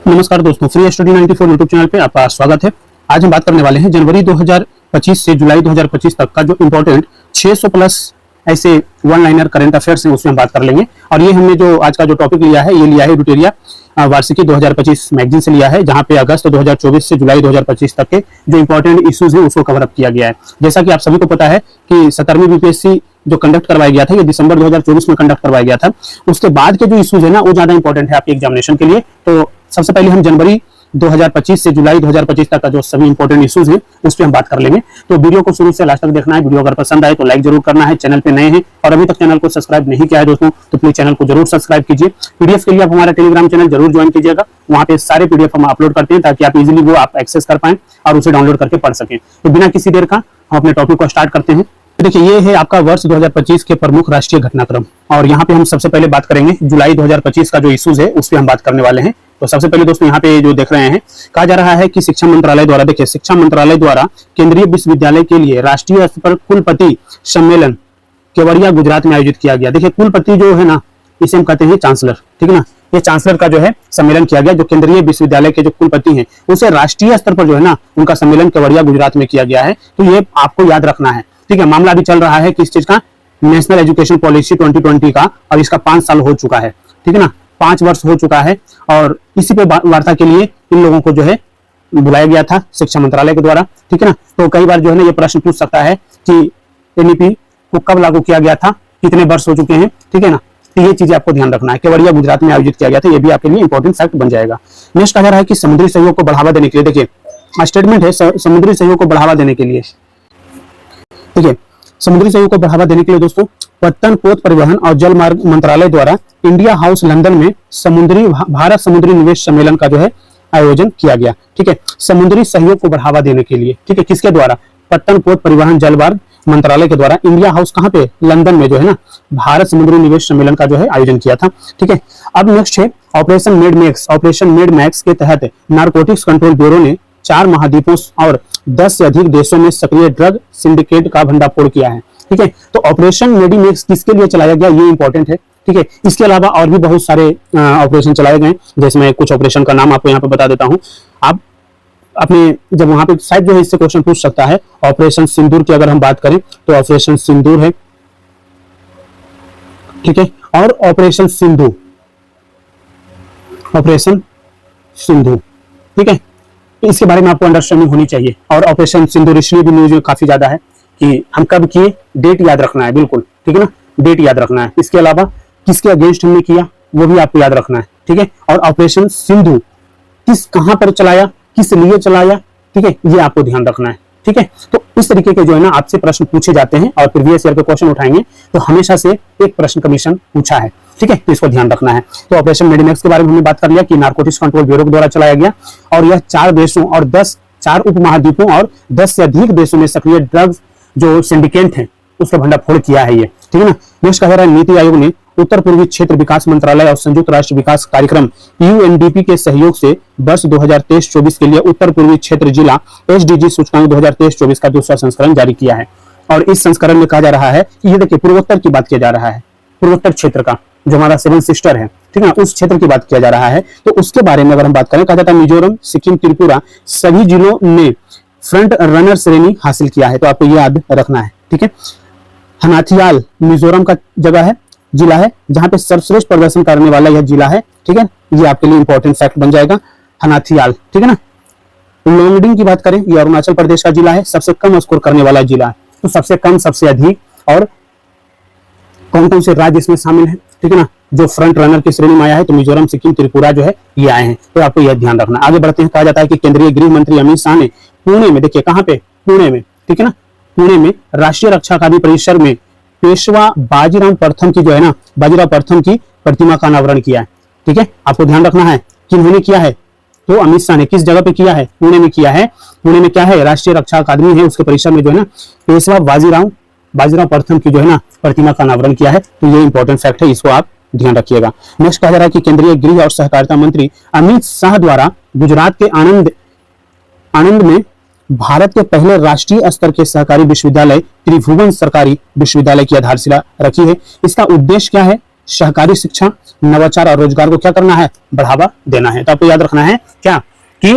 नमस्कार दोस्तों, free study 94 YouTube channel पे आपका स्वागत है। आज हम बात करने वाले हैं जनवरी 2025 से जुलाई 2025 तक का जो इम्पोर्टेंट 600 प्लस ऐसे वन लाइनर करंट अफेयर्स हैं उसमें हम बात कर लेंगे। और ये हमने जो आज का जो टॉपिक लिया है ये लिया है एडुटेरिया वार्षिकी 2025 मैगजीन से लिया है, जहां पे अगस्त 2024 से जुलाई 2025 तक के जो इंपॉर्टेंट इश्यूज हैं उसको कवर अप किया गया है। जैसा कि आप सभी को पता है कि 17वीं बीपीएससी जो कंडक्ट करवाया गया था ये दिसंबर 2024 में कंडक्ट करवाया गया था। उसके बाद के जो इश्यूज है ना वो ज्यादा इंपॉर्टेंट है आपके एग्जामिनेशन के लिए। तो सबसे पहले हम जनवरी 2025 से जुलाई 2025 तक का जो सभी इंपॉर्टेंट इश्यूज हैं उस पर हम बात कर लेंगे। तो वीडियो को शुरू से लास्ट तक देखना है। वीडियो अगर पसंद आए तो लाइक जरूर करना है। चैनल पे नए हैं और अभी तक चैनल को सब्सक्राइब नहीं किया है दोस्तों तो प्लीज चैनल को जरूर सब्सक्राइब कीजिए। पीडीएफ के लिए आप हमारा टेलीग्राम चैनल जरूर ज्वाइन कीजिएगा। वहां पे सारे पीडीएफ हम अपलोड करते हैं ताकि आप इजीली वो आप एक्सेस कर पाएं और उसे डाउनलोड करके पढ़ सकें। तो बिना किसी देर का हम अपने टॉपिक को स्टार्ट करते हैं। देखिए, ये है आपका वर्ष 2025 के प्रमुख राष्ट्रीय घटनाक्रम और यहाँ पे हम सबसे पहले बात करेंगे जुलाई 2025 का जो इश्यूज है उस पर हम बात करने वाले हैं। तो सबसे पहले दोस्तों यहाँ पे जो देख रहे हैं, कहा जा रहा है कि शिक्षा मंत्रालय द्वारा, देखिए शिक्षा मंत्रालय द्वारा केंद्रीय विश्वविद्यालय के लिए राष्ट्रीय स्तर पर कुलपति सम्मेलन केवड़िया गुजरात में आयोजित किया गया। देखिए कुलपति जो है ना इसे हम कहते हैं चांसलर, ठीक है ना। ये चांसलर का जो है सम्मेलन किया गया, जो केंद्रीय विश्वविद्यालय के जो कुलपति हैं उसे राष्ट्रीय स्तर पर जो है ना उनका सम्मेलन केवड़िया गुजरात में किया गया है। तो ये आपको याद रखना है, ठीक है। मामला अभी चल रहा है किस चीज का, नेशनल एजुकेशन पॉलिसी 2020 का, और इसका 5 साल हो चुका है, ठीक है ना, 5 वर्ष हो चुका है। और इसी पे वार्ता के लिए इन लोगों को जो है बुलाया गया था शिक्षा मंत्रालय के द्वारा, ठीक है ना। तो कई बार जो है ना ये प्रश्न पूछ सकता है कि एनईपी को कब लागू किया गया था, कितने वर्ष हो चुके हैं, ठीक है ना। तो ये चीजें आपको ध्यान रखना है। केवड़िया गुजरात में आयोजित किया गया था, ये भी आपके लिए इंपॉर्टेंट फैक्ट बन जाएगा। नेक्स्ट कहा जा रहा है कि समुद्री सहयोग को बढ़ावा देने के लिए, देखिए स्टेटमेंट है समुद्री सहयोग को बढ़ावा देने के लिए, देखिए समुद्री सहयोग को बढ़ावा देने के लिए दोस्तों पत्तन पोत परिवहन और जल मार्ग मंत्रालय द्वारा इंडिया हाउस लंदन में भारत समुद्री निवेश सम्मेलन का जो है आयोजन किया गया, ठीक है। समुद्री सहयोग को बढ़ावा देने के लिए, ठीक है, किसके द्वारा, पत्तन पोत परिवहन जल मार्ग मंत्रालय के द्वारा इंडिया हाउस कहाँ पे, लंदन में जो है ना भारत समुद्री निवेश सम्मेलन का जो है आयोजन किया था, ठीक है। अब नेक्स्ट है ऑपरेशन मेड मैक्स के तहत नारकोटिक्स कंट्रोल ब्यूरो ने 4 महाद्वीपों और 10 से अधिक देशों में सक्रिय ड्रग सिंडिकेट का भंडाफोड़ किया है, ठीक है। तो ऑपरेशन मेडीमेक्स किसके लिए चलाया गया ये इंपॉर्टेंट है, ठीक है। इसके अलावा और भी बहुत सारे ऑपरेशन चलाए गए, जैसे मैं कुछ ऑपरेशन का नाम आपको यहाँ पे बता देता हूँ। आप अपने जब वहां पे शायद जो है इससे क्वेश्चन पूछ सकता है। ऑपरेशन सिंदूर की अगर हम बात करें तो ऑपरेशन सिंदूर है, ठीक है, और ऑपरेशन सिंधु, ठीक है। इसके बारे में आपको अंडरस्टैंडिंग होनी चाहिए। और ऑपरेशन सिंदूर इसलिए भी न्यूज में काफी ज्यादा है कि हम कब किए, डेट याद रखना है, बिल्कुल, ठीक है ना, डेट याद रखना है। इसके अलावा किसके अगेंस्ट हमने किया वो भी आपको याद रखना है, ठीक है। और ऑपरेशन सिंधु कहां पर चलाया, किस लिए चलाया, ठीक है, ये आपको ध्यान रखना है, ठीक है। तो इस तरीके के जो है ना आपसे प्रश्न पूछे जाते हैं और प्रीवियस ईयर के क्वेश्चन उठाएंगे तो हमेशा से एक प्रश्न कमीशन पूछा है, ठीक है, तो इसको ध्यान रखना है। तो ऑपरेशन मेडीमेक्स के बारे में हमने बात कर लिया कि नारकोटिक्स कंट्रोल ब्यूरो के द्वारा चलाया गया और यह 4 देशों और 4 उपमहाद्वीपों और 10 से अधिक देशों में सक्रिय ड्रग्स जो सिंडिकेट हैं उसका भंडाफोड़ किया है ये, ठीक है ना। नेक्स्ट कह रहा है नीति आयोग ने उत्तर पूर्वी क्षेत्र विकास मंत्रालय और संयुक्त राष्ट्र विकास कार्यक्रम यूएनडीपी के सहयोग से वर्ष 2023-24 के लिए उत्तर पूर्वी क्षेत्र जिला एसडीजी सूचकांक 2023-24 का दूसरा संस्करण जारी किया है। और इस संस्करण में कहा जा रहा है कि ये देखिए पूर्वोत्तर की बात किया जा रहा है, पूर्वोत्तर क्षेत्र का जो हमारा 7 सिस्टर है, ठीक है ना, उस क्षेत्र की बात किया जा रहा है। तो उसके बारे में अगर हम बात करें, कहा जाता है मिजोरम, सिक्किम, त्रिपुरा सभी जिलों ने फ्रंट रनर श्रेणी हासिल किया है, तो आपको याद रखना है, ठीक है। हनाथियाल मिजोरम का जगह है, जिला है, जहां पे सर्वश्रेष्ठ प्रदर्शन करने वाला यह जिला है, ठीक है। ये आपके लिए इंपॉर्टेंट फैक्ट बन जाएगा, हनाथियाल, ठीक है ना। लोंगडिंग की बात करें, ये अरुणाचल प्रदेश का जिला है, सबसे कम स्कोर करने वाला जिला है। तो सबसे कम, सबसे अधिक और कौन कौन से राज्य इसमें शामिल है, ठीक है ना, जो फ्रंट रनर की श्रेणी में आया है, तो मिजोरम, सिक्किम, त्रिपुरा जो है ये आए हैं। तो आपको यह ध्यान रखना। आगे बढ़ते हैं, कहा जाता है कि केंद्रीय गृह मंत्री अमित शाह ने पुणे में, देखिए कहां पे, पुणे में, ठीक है ना, पुणे में राष्ट्रीय रक्षा अकादमी परिसर में पेशवा बाजीराव प्रथम की जो है ना, बाजीराव प्रथम की प्रतिमा का अनावरण किया है, ठीक है। आपको ध्यान रखना है किन्होंने किया है, तो अमित शाह ने। किस जगह पे किया है, पुणे में किया है। पुणे में क्या है, राष्ट्रीय रक्षा अकादमी है, उसके परिसर में जो है ना पेशवा बाजीराव प्रथम की जो है ना प्रतिमा का अनावरण किया है। तो ये इंपॉर्टेंट फैक्ट है, इसको आप ध्यान रखिएगा। नेक्स्ट कहा जा रहा है कि केंद्रीय गृह और सहकारिता मंत्री अमित शाह द्वारा गुजरात के आनंद में भारत के पहले राष्ट्रीय स्तर के सहकारी विश्वविद्यालय त्रिभुवन सरकारी विश्वविद्यालय की आधारशिला रखी है। इसका उद्देश्य क्या है, सहकारी शिक्षा, नवाचार और रोजगार को क्या करना है, बढ़ावा देना है। तो आपको याद रखना है क्या कि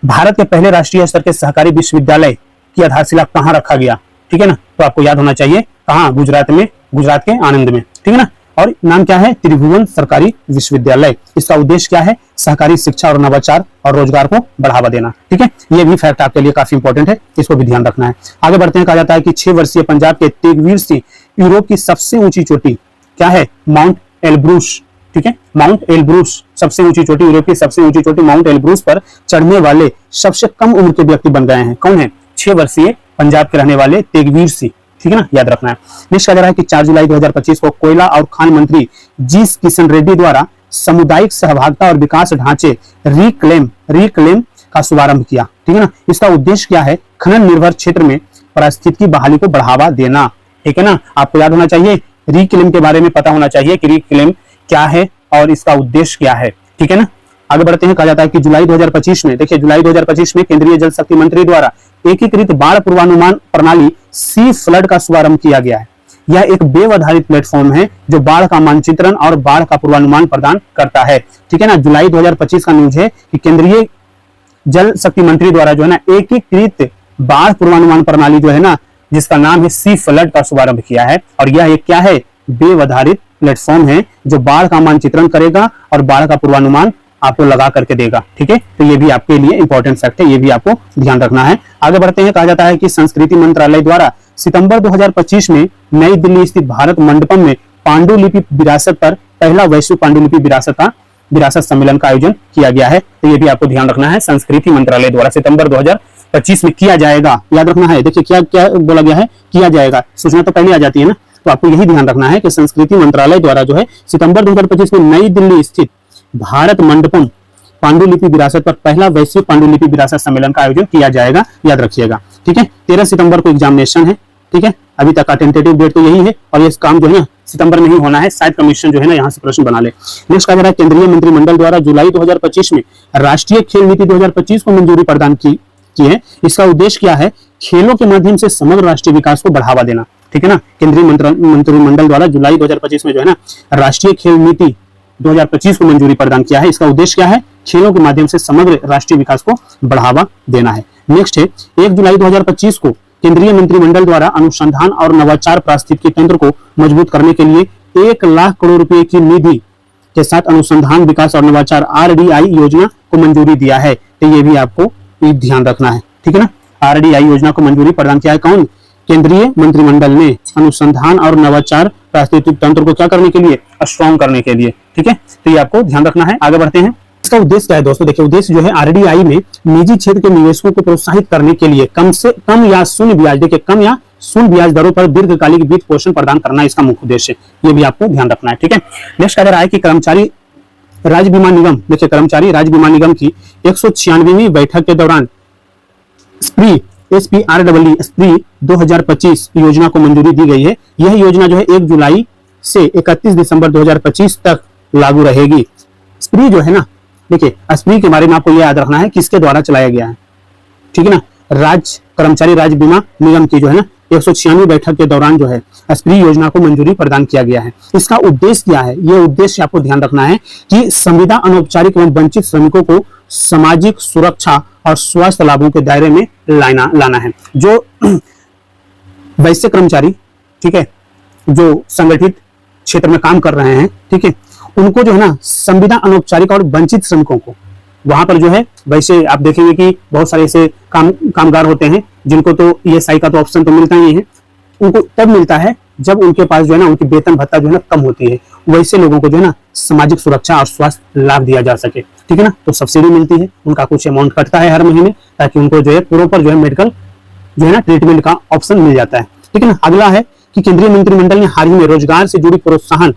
भारत के पहले राष्ट्रीय स्तर के सहकारी विश्वविद्यालय की आधारशिला कहाँ रखा गया, ठीक है ना। तो आपको याद होना चाहिए कहाँ, गुजरात में, गुजरात के आणंद में, ठीक है ना। और नाम क्या है, त्रिभुवन सरकारी विश्वविद्यालय। इसका उद्देश्य क्या है, सहकारी शिक्षा और नवाचार और रोजगार को बढ़ावा देना, ठीक है। ये भी फैक्ट आपके लिए काफी इंपॉर्टेंट है, इसको भी ध्यान रखना है। आगे बढ़ते हैं। कहा जाता है कि 6 वर्षीय पंजाब के तेगवीर सिंह यूरोप की सबसे ऊंची चोटी क्या है, माउंट एल्ब्रूस, ठीक है। माउंट एल्ब्रूस सबसे ऊंची चोटी, यूरोप की सबसे ऊंची चोटी माउंट एल्ब्रूस पर चढ़ने वाले सबसे कम उम्र के व्यक्ति बन गए हैं। कौन है, 6 वर्षीय पंजाब के रहने वाले तेगवीर सिंह, ठीक है ना, याद रखना है। नेक्स्ट कहा जा रहा है कि 4 जुलाई 2025 को कोयला और खान मंत्री जी किशन रेड्डी द्वारा सामुदायिक सहभागिता और विकास ढांचे रिक्लेम का शुभारंभ किया, ठीक है ना। इसका उद्देश्य क्या है, खनन निर्भर क्षेत्र में पारिस्थितिकी बहाली को बढ़ावा देना, ठीक है ना। आपको याद होना चाहिए, रिक्लेम के बारे में पता होना चाहिए कि रिक्लेम क्या है और इसका उद्देश्य क्या है, ठीक है ना। आगे बढ़ते हैं। कहा जाता है कि जुलाई 2025 में, देखिए जुलाई 2025 में केंद्रीय जल शक्ति मंत्री द्वारा एकीकृत बाढ़ पूर्वानुमान प्रणाली सी फ्लड का शुभारंभ किया गया है। यह एक वेब आधारित प्लेटफॉर्म है जो बाढ़ का मानचित्रण और बाढ़ का पूर्वानुमान प्रदान करता है, ठीक है ना। जुलाई 2025 का न्यूज है कि केंद्रीय जल शक्ति मंत्री द्वारा जो है ना एकीकृत बाढ़ पूर्वानुमान प्रणाली जो है ना, जिसका नाम है सी फ्लड का शुभारंभ किया है। और यह एक क्या है, वेब आधारित प्लेटफॉर्म है जो बाढ़ का मानचित्रण करेगा और बाढ़ का पूर्वानुमान आपको लगा करके देगा, ठीक है। तो ये भी आपके लिए इंपॉर्टेंट फैक्ट है, ये भी आपको ध्यान रखना है। आगे बढ़ते हैं। कहा जाता है कि संस्कृति मंत्रालय द्वारा सितंबर 2025 में नई दिल्ली स्थित भारत मंडपम में पांडुलिपि विरासत पर पहला वैश्विक पांडुलिपि विरासत सम्मेलन का आयोजन किया गया है। तो ये भी आपको ध्यान रखना है, संस्कृति मंत्रालय द्वारा सितंबर 2025 में किया जाएगा, याद रखना है। देखिए क्या क्या बोला गया है, किया जाएगा, सूचना तो पहले आ जाती है ना। तो आपको यही ध्यान रखना है कि संस्कृति मंत्रालय द्वारा जो है सितंबर 2025 में नई दिल्ली स्थित भारत मंडपम पांडुलिपि विरासत पर पहला वैश्विक पांडुलिपि विरासत सम्मेलन का आयोजन किया जाएगा, याद रखिएगा, ठीक है। 13 सितंबर को एग्जामिनेशन है, ठीक है। अभी तक का टेंटेटिव डेट तो यही है और ये काम जो है ना सितंबर में ही होना है, शायद कमीशन जो है ना यहाँ से प्रश्न बना ले। नेक्स्ट कहा जा रहा है केंद्रीय मंत्रिमंडल द्वारा जुलाई 2025 में राष्ट्रीय खेल नीति 2025 को मंजूरी प्रदान की है। इसका उद्देश्य क्या है, खेलों के माध्यम से समग्र राष्ट्रीय विकास को बढ़ावा देना, ठीक है ना। केंद्रीय मंत्रिमंडल द्वारा जुलाई 2025 में जो है ना राष्ट्रीय खेल नीति 2025 को मंजूरी प्रदान किया है। इसका उद्देश्य क्या है, खेलों के माध्यम से समग्र राष्ट्रीय विकास को बढ़ावा देना है। नेक्स्ट है 1 जुलाई 2025 को केंद्रीय मंत्रिमंडल द्वारा अनुसंधान और नवाचार पारिस्थितिकी तंत्र को मजबूत करने के लिए 1 लाख करोड़ रुपए की निधि के साथ अनुसंधान विकास और नवाचार RDI योजना को मंजूरी दिया है। तो ये भी आपको ध्यान रखना है, ठीक है ना। RDI योजना को मंजूरी प्रदान किया है कौन, केंद्रीय मंत्रिमंडल ने, अनुसंधान और नवाचार पारिस्थितिकी तंत्र को क्या करने के लिए, स्ट्रॉन्ग करने के लिए, ठीक है। तो ये आपको ध्यान रखना है। आगे बढ़ते हैं। इसका उद्देश्य क्या है दोस्तों, देखिए उद्देश्य जो है RDI में निजी क्षेत्र के निवेशकों को प्रोत्साहित करने के लिए कम से कम या शून्य ब्याज, देखिए कम या शून्य ब्याज दरों पर दीर्घकालिक वित्त पोषण प्रदान करना इसका मुख्य उद्देश्य है। ये भी आपको ध्यान रखना है, ठीक है। नेक्स्ट कह रहा है कि कर्मचारी राज्य बीमा निगम, देखिए कर्मचारी राज्य बीमा निगम की 196वीं बैठक के दौरान SPREE 2025 योजना को मंजूरी दी गई है। यह योजना जो है 1 जुलाई से 31 दिसंबर 2025 तक लागू रहेगी। स्प्री जो है ना, देखिए स्प्री के बारे में आपको यह याद रखना है किसके द्वारा चलाया गया है, ठीक है ना। कर्मचारी राज्य बीमा निगम की जो है ना 196वीं बैठक के दौरान जो है स्प्री योजना को मंजूरी प्रदान किया गया है। इसका उद्देश्य क्या है, यह उद्देश्य आपको ध्यान रखना है कि संविदा अनौपचारिक एवं वंचित श्रमिकों को सामाजिक सुरक्षा और स्वास्थ्य लाभों के दायरे में लाना है। जो वैसे कर्मचारी, ठीक है, जो संगठित क्षेत्र में काम कर रहे हैं, ठीक है, उनको जो है ना संविदा अनौपचारिक और वंचित श्रमिकों को वहां पर जो है, वैसे आप देखेंगे कि बहुत सारे ऐसे कामगार होते हैं जिनको तो ESI का तो ऑप्शन तो मिलता ही है, उनको तब मिलता है जब उनके पास जो है ना उनकी वेतन भत्ता जो है ना कम होती है। वैसे लोगों को जो है ना सामाजिक सुरक्षा और स्वास्थ्य लाभ दिया जा सके, ठीक है ना। तो सब्सिडी मिलती है, उनका कुछ अमाउंट कटता है हर महीने, ताकि उनको जो है प्रॉपर जो है मेडिकल जो है ना ट्रीटमेंट का ऑप्शन मिल जाता है, ठीक है ना। अगला है कि केंद्रीय मंत्रिमंडल ने हाल ही में रोजगार से जुड़ी प्रोत्साहन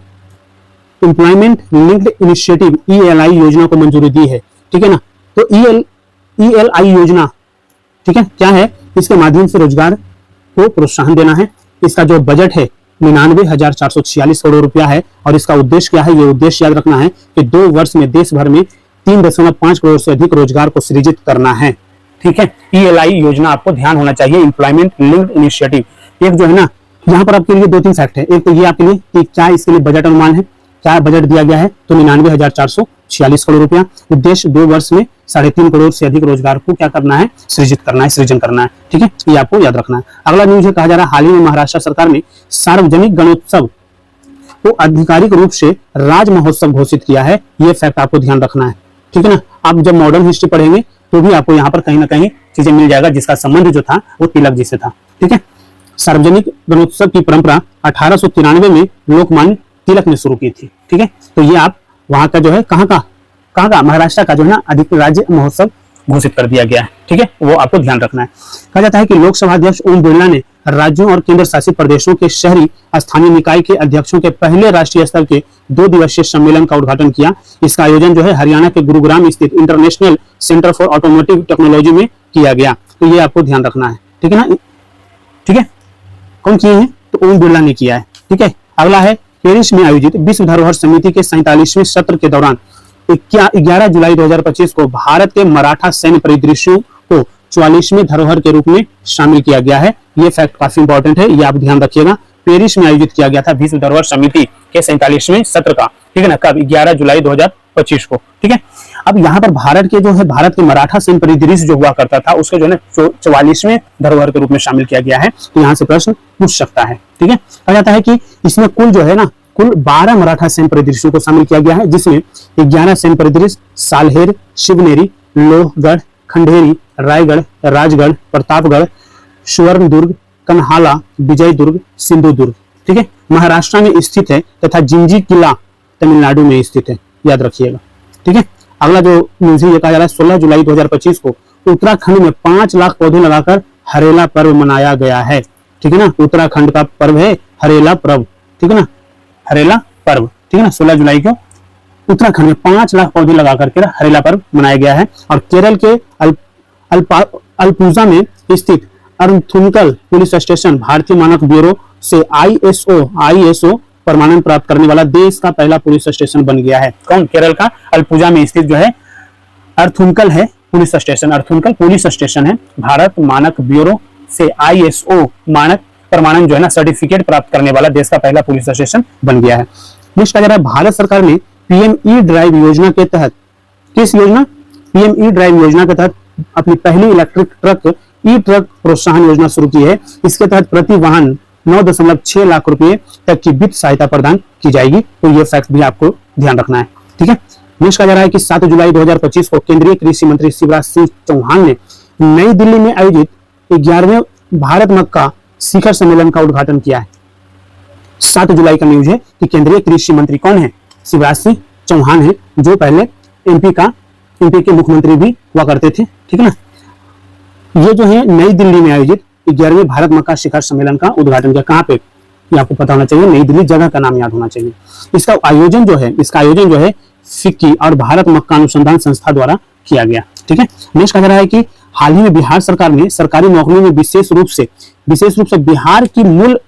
एम्प्लॉयमेंट लिंक्ड इनिशिएटिव ELI योजना को मंजूरी दी है, ठीक है ना। तो ELI योजना, ठीक है, क्या है, इसके माध्यम से रोजगार को प्रोत्साहन देना है। इसका जो बजट है 99,446 करोड़ रुपया है और इसका उद्देश्य क्या है, ये उद्देश्य याद रखना है कि 2 वर्ष में देश भर में 3.5 करोड़ से अधिक रोजगार को सृजित करना है, ठीक है। ELI योजना आपको ध्यान होना चाहिए, एम्प्लॉयमेंट लिंक्ड इनिशिएटिव। एक जो है ना यहाँ पर आपके लिए 2-3 फैक्ट है। एक तो ये आपके लिए कि क्या इसके लिए बजट अनुमान है, क्या बजट दिया गया है? तो 99,446 करोड़ रुपया। उद्देश्य 2 वर्ष में 3.5 करोड़ से अधिक रोजगार को क्या करना है? सृजन करना है। ठीक है, ये आपको याद रखना है। अगला न्यूज है, कहा जा रहा है हाल ही में महाराष्ट्र सरकार ने सार्वजनिक गणोत्सव को आधिकारिक रूप से राज महोत्सव घोषित किया है। ये फैक्ट आपको ध्यान रखना है। ठीक है ना, आप जब मॉडर्न हिस्ट्री पढ़ेंगे तो भी आपको यहाँ पर कहीं ना कहीं चीजें मिल जाएगा जिसका संबंध जो था वो तिलक जी से था। ठीक है, सार्वजनिक गणोत्सव की परंपरा 1893 में लोकमान्य तिलक ने शुरू की थी। ठीक है, तो ये आप वहां का जो है कहाँ का महाराष्ट्र का जो है ना अधिक राज्य महोत्सव घोषित कर दिया गया है। ठीक है, वो आपको ध्यान रखना है। कहा जाता है कि लोकसभा अध्यक्ष ओम बिरला ने राज्यों और केंद्र शासित प्रदेशों के शहरी स्थानीय निकाय के अध्यक्षों के पहले राष्ट्रीय स्तर के 2 दिवसीय सम्मेलन का उद्घाटन किया। इसका आयोजन जो है हरियाणा के गुरुग्राम स्थित international centre for automotive technology में किया गया। तो ये आपको ध्यान रखना है। ठीक है ना, ठीक है, कौन किए हैं? तो ओम बिरला ने किया है। ठीक है, अगला है पेरिस में आयोजित विश्व धरोहर समिति के 47वें सत्र के दौरान 11 जुलाई 2025 को भारत के मराठा सैन्य परिदृश्यों को 44वें धरोहर के रूप में शामिल किया गया है। ये फैक्ट काफी इंपॉर्टेंट है, ये आप ध्यान रखिएगा। पेरिस में आयोजित किया गया था विश्व धरोहर समिति के 47वें सत्र का। ठीक है ना, कब? 11 जुलाई 2025 को। ठीक है, अब यहाँ पर भारत के जो है भारत के मराठा सैन्य परिदृश्य जो हुआ करता था उसको जो है 44वें धरोहर के रूप में शामिल किया गया है। तो यहाँ से प्रश्न पूछ सकता है। ठीक है, कहा जाता है कि इसमें कुल जो है ना कुल 12 मराठा सैन्य परिदृश्यों को शामिल किया गया है, जिसमें 11 सैन्य परिदृश्य सालहेर, शिवनेरी, लोहगढ़, खंडेरी, रायगढ़, राजगढ़, प्रतापगढ़, सुवर्णदुर्ग, कन्हाला, विजयदुर्ग, सिंधुदुर्ग। ठीक है, महाराष्ट्र में स्थित है तथा जिंजी किला तमिलनाडु में स्थित है, याद रखिएगा। ठीक है, अगला जो न्यूज है ये कहा जा रहा है 16 जुलाई 2025 को उत्तराखंड में 5 लाख पौधे लगाकर हरेला पर्व मनाया गया है। ठीक है ना, उत्तराखंड का पर्व है हरेला पर्व। ठीक है ना, हरेला पर्व। ठीक है ना, 16 जुलाई को उत्तराखंड में 5 लाख पौधे लगाकर के हरेला पर्व मनाया गया है। और केरल के अल्पुजा में स्थित अर्थुनकल पुलिस स्टेशन भारतीय मानक ब्यूरो से आईएसओ प्रमाणन प्राप्त करने वाला देश का पहला पुलिस स्टेशन बन गया है। कौन? केरल का अल्पुजा में स्थित जो है अर्थुनकल है पुलिस स्टेशन, अर्थुनकल पुलिस स्टेशन है भारत मानक ब्यूरो से आईएसओ मानक प्रमाणन जो है ना सर्टिफिकेट प्राप्त करने वाला देश का पहला पुलिस स्टेशन बन गया है। नेक्स्ट अगर भारत सरकार ने पीएम ई ड्राइव योजना के तहत, किस योजना? पीएम ई ड्राइव योजना के तहत अपनी पहली इलेक्ट्रिक ट्रक ई ट्रक प्रोत्साहन योजना शुरू की है। इसके तहत प्रति वाहन 9.6 लाख रुपए तक की वित्त सहायता प्रदान की जाएगी। तो ये फैक्ट भी आपको ध्यान रखना है। ठीक है, नेक्स्ट कहा जा रहा है कि 7 जुलाई 2025 को केंद्रीय कृषि मंत्री शिवराज सिंह चौहान ने नई दिल्ली में आयोजित 11वें भारत मक्का शिखर सम्मेलन का उद्घाटन किया है। 7 जुलाई का न्यूज है कि केंद्रीय कृषि मंत्री कौन है? शिवराज सिंह चौहान है, जो पहले एमपी के मुख्यमंत्री भी हुआ करते थे। ठीक है ना, ये जो है नई दिल्ली में आयोजित 11वें भारत मक्का शिखर सम्मेलन का उद्घाटन किया। कहाँ पे? ये आपको पता होना चाहिए, नई दिल्ली जगह का नाम याद होना चाहिए। इसका आयोजन जो है फिक्की और भारत मक्का अनुसंधान संस्था द्वारा किया गया। ठीक है, नेक्स्ट कह रहा है कि हाल ही में बिहार सरकार ने सरकारी नौकरियों में विशेष रूप से बिहार की मूल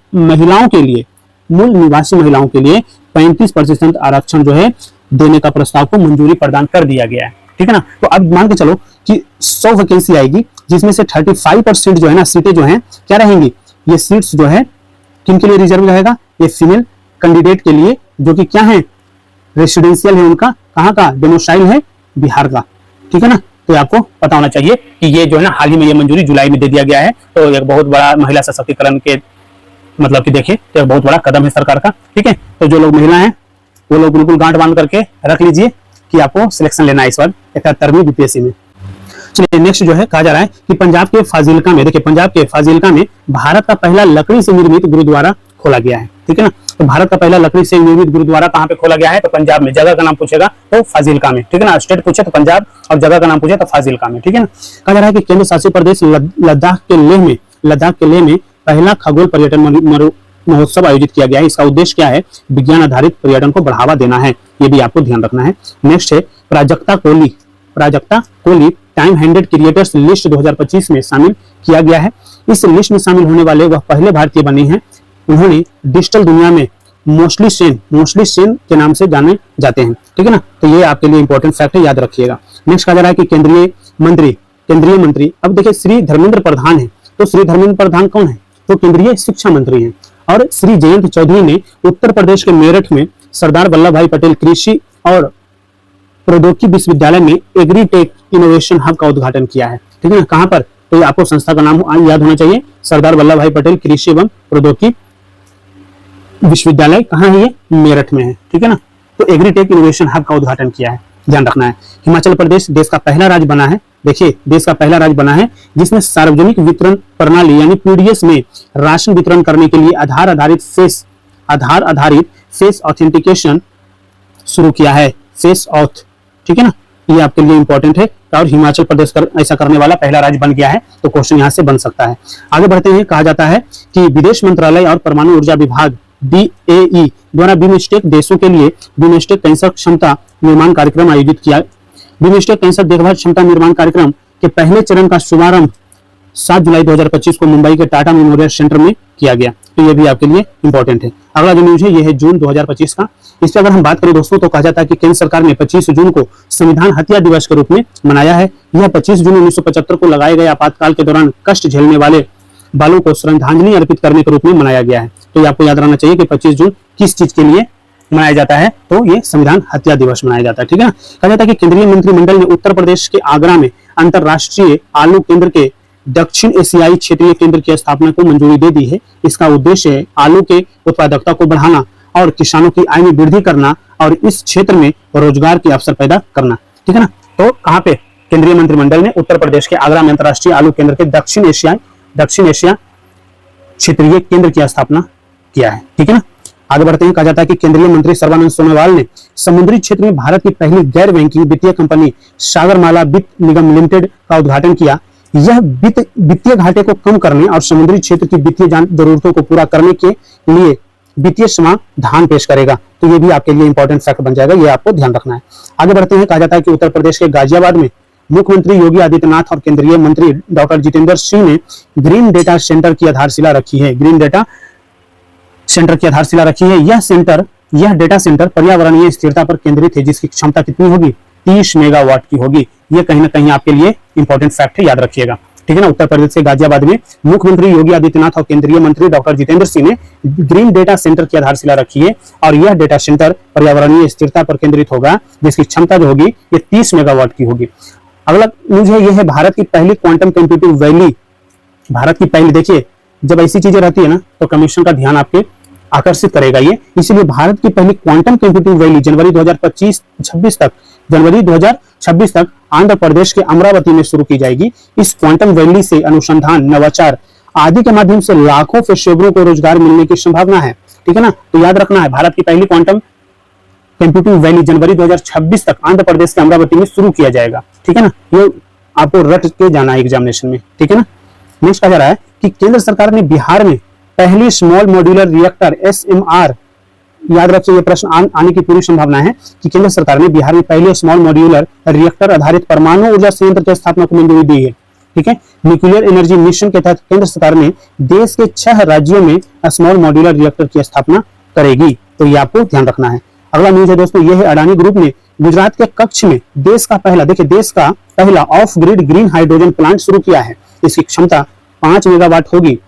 निवासी महिलाओं के लिए 35% आरक्षण जो है देने का प्रस्ताव को मंजूरी प्रदान कर दिया गया है। ठीक है ना, तो अब मान के चलो कि 100 वैकेंसी आएगी, जिसमें से 35% जो है ना सीटें जो है क्या रहेंगी? ये सीट्स जो है किन के लिए रिजर्व रहेगा? ये फीमेल कैंडिडेट के लिए, जो कि क्या है? रेसिडेंशियल है उनका, कहाँ का? डोमिसाइल है बिहार का। ठीक है ना, तो आपको पता होना चाहिए कि ये जो है ना हाल ही में ये मंजूरी जुलाई में दे दिया गया है। तो एक बहुत बड़ा महिला सशक्तिकरण के मतलब कि देखे तो एक बहुत बड़ा कदम है सरकार का। ठीक है, तो जो लोग महिला हैं वो लोग बिल्कुल गांठ बांध करके रख लीजिए कि आपको सिलेक्शन लेना है इस बार 71वीं बीपीएससी में। चलिए नेक्स्ट जो है कहा जा रहा है कि पंजाब के फाजिल्का में भारत का पहला लकड़ी से निर्मित गुरुद्वारा खोला गया है। ठीक है ना, तो भारत का पहला लकड़ी से निर्मित गुरुद्वारा कहाँ पे खोला गया है? तो पंजाब में। जगह का नाम पूछेगा तो फाजिल्का में। ठीक है ना, स्टेट पूछे तो पंजाब और जगह का नाम पूछे तो फाजिल्का में। ठीक है ना, कहा जा रहा है कि केंद्र शासित प्रदेश लद्दाख के लेह में पहला खगोल पर्यटन महोत्सव आयोजित किया गया है। इसका उद्देश्य क्या है? विज्ञान आधारित पर्यटन को बढ़ावा देना है, ये भी आपको ध्यान रखना है। नेक्स्ट है Prajakta Kohli time handed creators list 2025 में शामिल किया गया है। इस लिस्ट में शामिल होने वाले वह पहले भारतीय बने हैं। उन्होंने डिजिटल दुनिया में मोस्टली सेन के नाम से जाने जाते हैं। ठीक है ना, तो ये आपके लिए इंपॉर्टेंट फैक्ट है, याद रखिएगा। नेक्स्ट कहा जा रहा है कि केंद्रीय मंत्री अब देखिए श्री धर्मेंद्र प्रधान है। तो श्री धर्मेंद्र प्रधान कौन है? तो केंद्रीय शिक्षा मंत्री हैं। और श्री जयंत चौधरी ने उत्तर प्रदेश के मेरठ में सरदार वल्लभ भाई पटेल कृषि और प्रौद्योगिकी विश्वविद्यालय में एग्रीटेक इनोवेशन हब का उद्घाटन किया है। ठीक है ना, कहां पर, तो आपको संस्था का नाम याद होना चाहिए, सरदार वल्लभ भाई पटेल कृषि एवं प्रौद्योगिकी विश्वविद्यालय। कहां है ये, मेरठ में है। ठीक है ना, तो एग्रीटेक इनोवेशन हब का उद्घाटन किया है, ध्यान रखना है। हिमाचल प्रदेश देश का पहला राज्य बना है, देखिए देश का पहला राज्य बना है जिसने सार्वजनिक वितरण प्रणाली यानी पीडीएस में राशन वितरण करने के लिए आधार आधारित फेस ऑथेंटिकेशन शुरू किया है, फेस ऑथ। ठीक है ना, ये आपके लिए इंपॉर्टेंट है और हिमाचल प्रदेश ऐसा करने वाला पहला राज्य बन गया है, तो क्वेश्चन यहां से बन सकता है। आगे बढ़ते हैं, कहा जाता है कि विदेश मंत्रालय और परमाणु ऊर्जा विभाग BAE द्वारा बिमस्टेक देशों के लिए बिमस्टेक कैंसर क्षमता निर्माण कार्यक्रम आयोजित किया। बिमस्टेक कैंसर देखभाल क्षमता निर्माण कार्यक्रम के पहले चरण का शुभारंभ 7 जुलाई 2025 को मुंबई के टाटा मेमोरियल सेंटर में किया गया, तो ये भी आपके लिए इंपॉर्टेंट है। अगला जो न्यूज है ये है जून 2025 का। इस पर अगर हम बात करें दोस्तों तो कहा जाता है कि केंद्र सरकार ने 25 जून को संविधान हत्या दिवस के रूप में मनाया है। यह 25 जून 1975 को लगाए गए आपातकाल के दौरान कष्ट झेलने वाले बालों को श्रद्धांजलि अर्पित करने के रूप में मनाया गया है। तो ये आपको याद रहना चाहिए कि 25 जून किस चीज के लिए मनाया जाता है, तो ये संविधान हत्या दिवस मनाया जाता है। ठीक है ना, कहा जाता है कि केंद्रीय मंत्रिमंडल ने उत्तर प्रदेश के आगरा में अंतरराष्ट्रीय आलू केंद्र के दक्षिण एशियाई क्षेत्रीय केंद्र की स्थापना को मंजूरी दे दी है। इसका उद्देश्य है आलू के उत्पादकता को बढ़ाना और किसानों की आय में वृद्धि करना और इस क्षेत्र में रोजगार के अवसर पैदा करना। ठीक है ना, तो कहां पे केंद्रीय मंत्रिमंडल ने उत्तर प्रदेश के आगरा में अंतरराष्ट्रीय आलू केंद्र के दक्षिण एशिया क्षेत्रीय केंद्र की स्थापना किया है। ठीक है ना, आगे बढ़ते हैं, कहा जाता है कि केंद्रीय मंत्री सर्बानंद सोनोवाल ने समुद्री क्षेत्र में भारत की पहली गैर बैंकिंग वित्तीय कंपनी सागरमाला वित्त निगम लिमिटेड का उद्घाटन किया। यह वित्तीय घाटे को कम करने और समुद्री क्षेत्र की वित्तीय जरूरतों को पूरा करने के लिए वित्तीय समाधान पेश करेगा, तो ये भी आपके लिए इंपॉर्टेंट फैक्ट बन जाएगा, ये आपको ध्यान रखना है। आगे बढ़ते हैं, कहा जाता है कि उत्तर प्रदेश के गाजियाबाद में मुख्यमंत्री योगी आदित्यनाथ और केंद्रीय मंत्री डॉक्टर जितेंद्र सिंह ने ग्रीन डेटा सेंटर की आधारशिला रखी है। ग्रीन डेटा सेंटर की आधारशिला रखी है। यह डेटा सेंटर पर्यावरणीय स्थिरता पर केंद्रित है, जिसकी क्षमता कितनी होगी, 30 मेगावाट की होगी। ये कहीं ना कहीं आपके लिए इंपॉर्टेंट फैक्ट है, याद रखिएगा। ठीक है ना, उत्तर प्रदेश के गाजियाबाद में मुख्यमंत्री योगी आदित्यनाथ और केंद्रीय मंत्री डॉक्टर जितेंद्र सिंह ने ग्रीन डेटा सेंटर की आधारशिला रखी है और यह डेटा सेंटर पर्यावरणीय स्थिरता पर केंद्रित होगा, जिसकी क्षमता जो होगी ये 30 मेगावाट की होगी। अगला न्यूज है, यह है भारत की पहली क्वांटम कंप्यूटिंग वैली। भारत की पहली, देखिए जब ऐसी चीजें रहती है ना तो कमीशन का ध्यान आपके आकर्षित करेगा ये, इसलिए भारत की पहली क्वांटम कंप्यूटिंग वैली जनवरी 2026 तक आंध्र प्रदेश के अमरावती में शुरू की जाएगी। इस क्वांटम वैली से अनुसंधान, नवाचार आदि के माध्यम से लाखों पेशेवरों को रोजगार मिलने की संभावना है। ठीक है ना, तो याद रखना है, भारत की पहली क्वांटम कंप्यूटिंग वैली जनवरी 2026 तक आंध्र प्रदेश के अमरावती में शुरू किया जाएगा। ठीक है ना, ये आपको रट के जाना है एग्जामिनेशन में। ठीक है ना, नेक्स्ट कहा जा रहा है कि केंद्र सरकार ने बिहार में पहली स्मॉल मॉड्यूलर रिएक्टर SMR, याद रखिए ये प्रश्न आने की पूरी संभावना है कि केंद्र सरकार ने बिहार में पहले स्मॉल मॉड्यूलर रिएक्टर आधारित परमाणु ऊर्जा संयंत्र की स्थापना को मंजूरी दी है। ठीक है, न्यूक्लियर एनर्जी मिशन के तहत केंद्र सरकार ने देश के 6 राज्यों में स्मॉल मॉड्यूलर रिएक्टर की स्थापना करेगी, तो ये आपको ध्यान रखना है। अगला न्यूज है दोस्तों, यह है अडानी ग्रुप ने गुजरात के कच्छ में देश का पहला of grid green hydrogen plant शुरू किया है। इसकी क्षमता 5 मेगावाट होगी,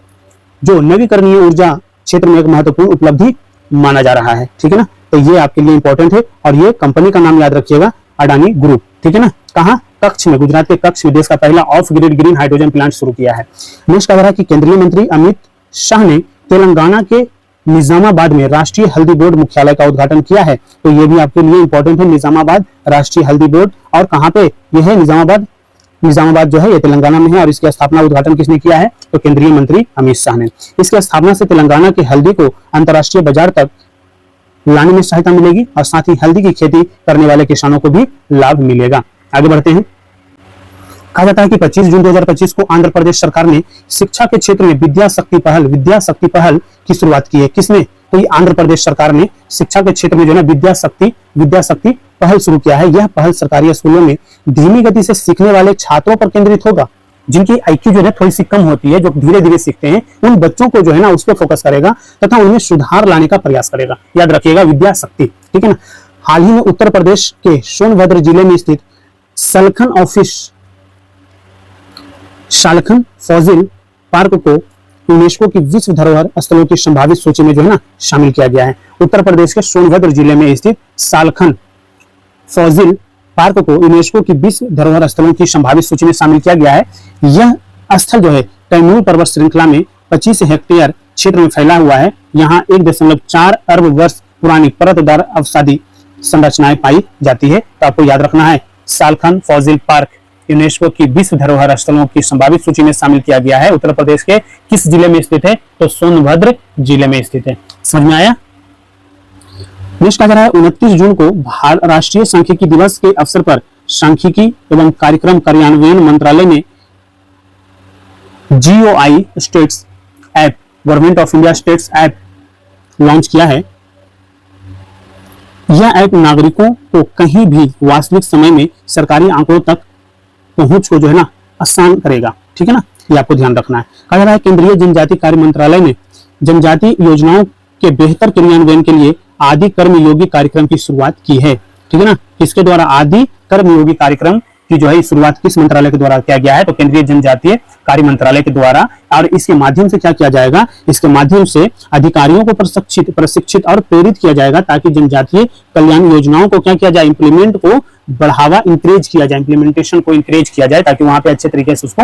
जो नवीकरणीय ऊर्जा क्षेत्र में एक महत्वपूर्ण उपलब्धि माना जा रहा है। ठीक है ना, तो ये आपके लिए इंपॉर्टेंट है और ये कंपनी का नाम याद रखिएगा, अडानी ग्रुप। ठीक है ना, कहाँ, कच्छ में, गुजरात के कच्छ में देश का पहला of grid green hydrogen plant शुरू किया है। नेक्स्ट कह रहा है कि केंद्रीय मंत्री अमित शाह ने तेलंगाना के निजामाबाद में राष्ट्रीय हल्दी बोर्ड मुख्यालय का उद्घाटन किया है, तो ये भी आपके लिए इंपॉर्टेंट है। निजामाबाद राष्ट्रीय हल्दी बोर्ड, और कहाँ पे यह है, निजामाबाद जो है ये तेलंगाना में है और इसकी स्थापना उद्घाटन किसने किया है, तो केंद्रीय मंत्री अमित शाह ने। इसकी स्थापना से तेलंगाना की हल्दी को अंतर्राष्ट्रीय बाजार तक लाने में सहायता मिलेगी और साथ ही हल्दी की खेती करने वाले किसानों को भी लाभ मिलेगा। आगे बढ़ते हैं, कहा जाता है कि 25 जून 2025 को आंध्र प्रदेश सरकार ने शिक्षा के क्षेत्र में विद्या शक्ति पहल की शुरुआत की है। किसने, तो ये आंध्र प्रदेश सरकार ने शिक्षा के क्षेत्र में जो है विद्या शक्ति पहल शुरू किया है। यह पहल सरकारी स्कूलों में धीमी गति से सीखने वाले छात्रों पर केंद्रित होगा, जिनकी IQ जो है थोड़ी सी कम होती है, जो धीरे धीरे सीखते हैं, उन बच्चों को जो है ना उस पर फोकस करेगा तथा उनमें सुधार लाने का प्रयास करेगा। याद रखिएगा, विद्या शक्ति। ठीक है ना, हाल ही में उत्तर प्रदेश के सोनभद्र जिले में स्थित सालखन फॉजिल पार्क को यूनेस्को की विश्व धरोहर स्थलों की संभावित सूची में जो है ना शामिल किया गया है। उत्तर प्रदेश के सोनभद्र जिले में स्थित सालखन फॉजिल पार्क को यूनेस्को की विश्व धरोहर स्थलों की संभावित सूची में शामिल किया गया है। यह स्थल जो है तैमूर पर्वत श्रृंखला में 25 हेक्टेयर क्षेत्र में फैला हुआ है। यहाँ 1.4 अरब वर्ष पुरानी परतदार अवसादी संरचनाएं पाई जाती है। तो आपको याद रखना है, सालखन फॉजिल पार्क यूनेस्को की विश्व धरोहर स्थलों की संभावित सूची में शामिल किया गया है। उत्तर प्रदेश के किस जिले में स्थित है? तो सोनभद्र जिले में स्थित है। समझ में आया? नेक्स्ट कहा जा रहा है 29 जून को राष्ट्रीय सांख्यिकी दिवस के अवसर पर सांख्यिकी एवं कार्यक्रम कार्यान्वयन मंत्रालय ने GOI states app, government of India states app launch किया है। यह ऐप नागरिकों को कहीं भी वास्तविक समय में सरकारी आंकड़ों तक पहुंच को जो है ना आसान करेगा। ठीक है ना, ये आपको ध्यान रखना है। कहा जा रहा है केंद्रीय जनजाति कार्य मंत्रालय ने जनजाति योजनाओं के बेहतर क्रियान्वयन के लिए आदि कर्मयोगी कार्यक्रम की शुरुआत की है। ठीक है ना, किसके द्वारा आदि कर्मयोगी कार्यक्रम की जो है शुरुआत किस मंत्रालय के द्वारा किया गया है? तो केंद्रीय जनजातीय कार्य मंत्रालय के द्वारा। और इसके माध्यम से क्या किया जाएगा? इसके माध्यम से अधिकारियों को प्रशिक्षित और प्रेरित किया जाएगा ताकि जनजातीय कल्याण योजनाओं को क्या किया जाए? इंप्लीमेंट को बढ़ावा इंकरेज किया जाए, इंप्लीमेंटेशन को इंकरेज किया जाए ताकि वहां पे अच्छे तरीके से उसको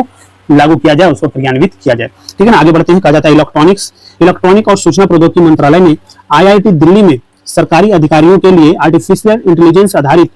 लागू किया जाए, उसको क्रियान्वित किया जाए। ठीक है ना, आगे बढ़ते हैं। कहा जाता है इलेक्ट्रॉनिक और सूचना प्रौद्योगिकी मंत्रालय ने IIT दिल्ली में सरकारी अधिकारियों के लिए आर्टिफिशियल इंटेलिजेंस आधारित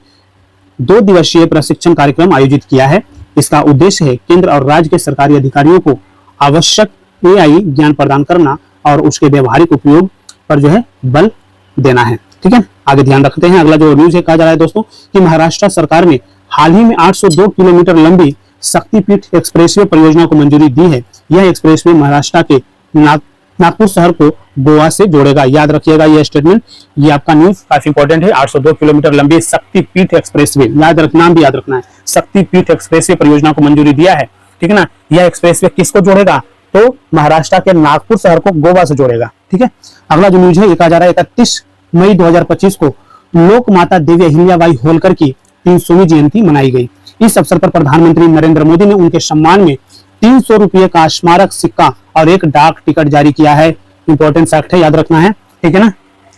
2 दिवसीय प्रशिक्षण कार्यक्रम आयोजित किया है। इसका उद्देश्य है केंद्र और राज्य के सरकारी अधिकारियों को आवश्यक AI ज्ञान प्रदान करना और उसके व्यवहारिक उपयोग पर जो है बल देना है। ठीक है, आगे ध्यान रखते हैं। अगला जो न्यूज है, कहा जा रहा है दोस्तों कि महाराष्ट्र सरकार ने हाल ही में 802 किलोमीटर लंबी शक्तिपीठ एक्सप्रेसवे परियोजना को मंजूरी दी है। यह एक्सप्रेसवे महाराष्ट्र के नागपुर शहर को गोवा से जोड़ेगा। याद रखिएगा ये स्टेटमेंट, ये आपका न्यूज काफी इंपॉर्टेंट है। 802 किलोमीटर लंबी शक्तिपीठ एक्सप्रेसवे, नाम भी याद रखना है। शक्तिपीठ एक्सप्रेसवे परियोजना को मंजूरी दिया है। ठीक है ना, यह एक्सप्रेसवे किसको जोड़ेगा? तो महाराष्ट्र के नागपुर शहर को गोवा से जोड़ेगा। ठीक है, अगला जो न्यूज है, ये कहा जा रहा है 31 मई 2025 को लोक माता देवी अहिल्याबाई होलकर की 300वीं जयंती मनाई गई। इस अवसर पर प्रधानमंत्री नरेंद्र मोदी ने उनके सम्मान में 300 रुपये का स्मारक सिक्का और एक डाक टिकट जारी किया है। इंपॉर्टेंट फैक्ट है, याद रखना है। ठीक है ना,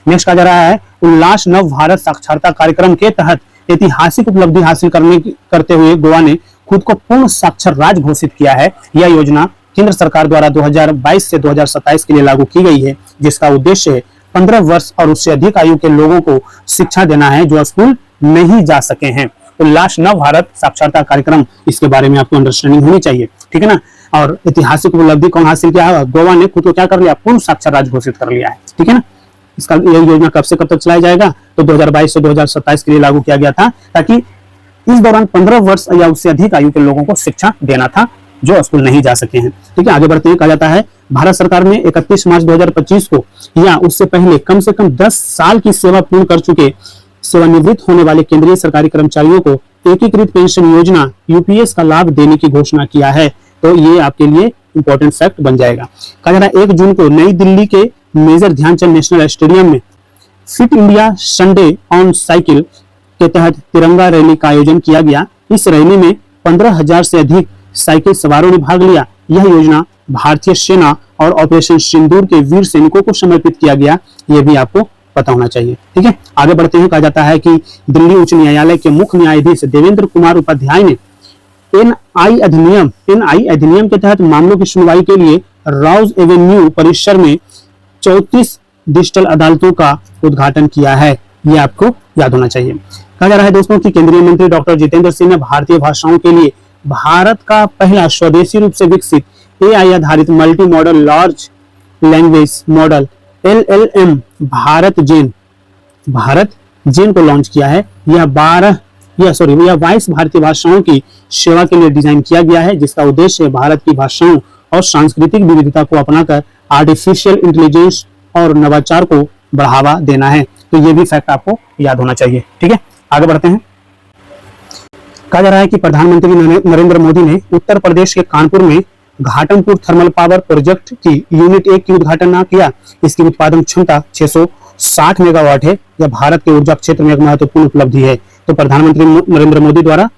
नेक्स्ट कहा जा रहा है उल्लास नव भारत साक्षरता कार्यक्रम के तहत ऐतिहासिक उपलब्धि हासिल करते हुए गोवा ने खुद को पूर्ण साक्षर राज्य घोषित किया है। यह योजना केंद्र सरकार द्वारा 2022 से 2027 के लिए लागू की गई है, जिसका उद्देश्य है 15 वर्ष और उससे अधिक आयु के लोगों को शिक्षा देना है जो स्कूल नहीं जा सके हैं। उल्लास नव भारत साक्षरता कार्यक्रम, इसके बारे में आपको अंडरस्टैंडिंग होनी चाहिए। ठीक है ना, और ऐतिहासिक उपलब्धि कौन हासिल किया है? गोवा ने खुद को क्या कर लिया? पूर्ण साक्षर राज्य घोषित कर लिया है। ठीक है ना, इसका यह योजना कब से कब तक चलाया जाएगा? तो 2022 से 2027 के लिए लागू किया गया था, ताकि इस दौरान 15 वर्ष या उससे अधिक आयु के लोगों को शिक्षा देना था जो स्कूल नहीं जा सके हैं। ठीक है, आगे बढ़ते हैं। कहा जाता है भारत सरकार ने 31 मार्च 2025 को या उससे पहले कम से कम 10 साल की सेवा पूर्ण कर चुके सेवानिवृत्त होने वाले केंद्रीय सरकारी कर्मचारियों को एकीकृत पेंशन योजना UPS का लाभ देने की घोषणा किया है। तो ये आपके लिए इंपॉर्टेंट फैक्ट बन जाएगा। कहा जा रहा है 1 जून को नई दिल्ली के मेजर ध्यानचंद नेशनल स्टेडियम में fit India Sunday on cycle के तहत तिरंगा रैली का आयोजन किया गया। इस रैली में 15,000 से अधिक साइकिल सवारों ने भाग लिया। यह योजना भारतीय सेना और ऑपरेशन सिंदूर के वीर सैनिकों को समर्पित किया गया। यह भी आपको पता होना चाहिए। ठीक है, आगे बढ़ते हैं। कहा जाता है कि दिल्ली उच्च न्यायालय के मुख्य न्यायाधीश देवेंद्र कुमार उपाध्याय ने NI अधिनियम के तहत मामलों की सुनवाई के लिए राउज एवेन्यू परिसर में 34 डिजिटल अदालतों का उद्घाटन किया है। ये आपको याद होना चाहिए। कहा जा रहा है दोस्तों कि केंद्रीय मंत्री डॉक्टर जितेंद्र सिंह ने भारतीय भाषाओं के लिए भारत का पहला स्वदेशी रूप से विकसित AI आधारित multimodal large language model LLM BharatGen को लॉन्च किया है। यह 22 भारतीय भाषाओं की सेवा के लिए डिजाइन किया गया है, जिसका उद्देश्य भारत की भाषाओं और सांस्कृतिक विविधता को अपनाकर आर्टिफिशियल इंटेलिजेंस और नवाचार को बढ़ावा देना है। तो ये भी फैक्ट आपको याद होना चाहिए। ठीक है, आगे बढ़ते हैं। कहा जा रहा है कि प्रधानमंत्री नरेंद्र मोदी ने उत्तर प्रदेश के कानपुर में घाटमपुर थर्मल पावर प्रोजेक्ट की यूनिट 1 की उद्घाटन किया। इसकी उत्पादन क्षमता 660 मेगावाट है। यह भारत के ऊर्जा क्षेत्र में एक महत्वपूर्ण उपलब्धि है। तो प्रधानमंत्री नरेंद्र मोदी द्वारा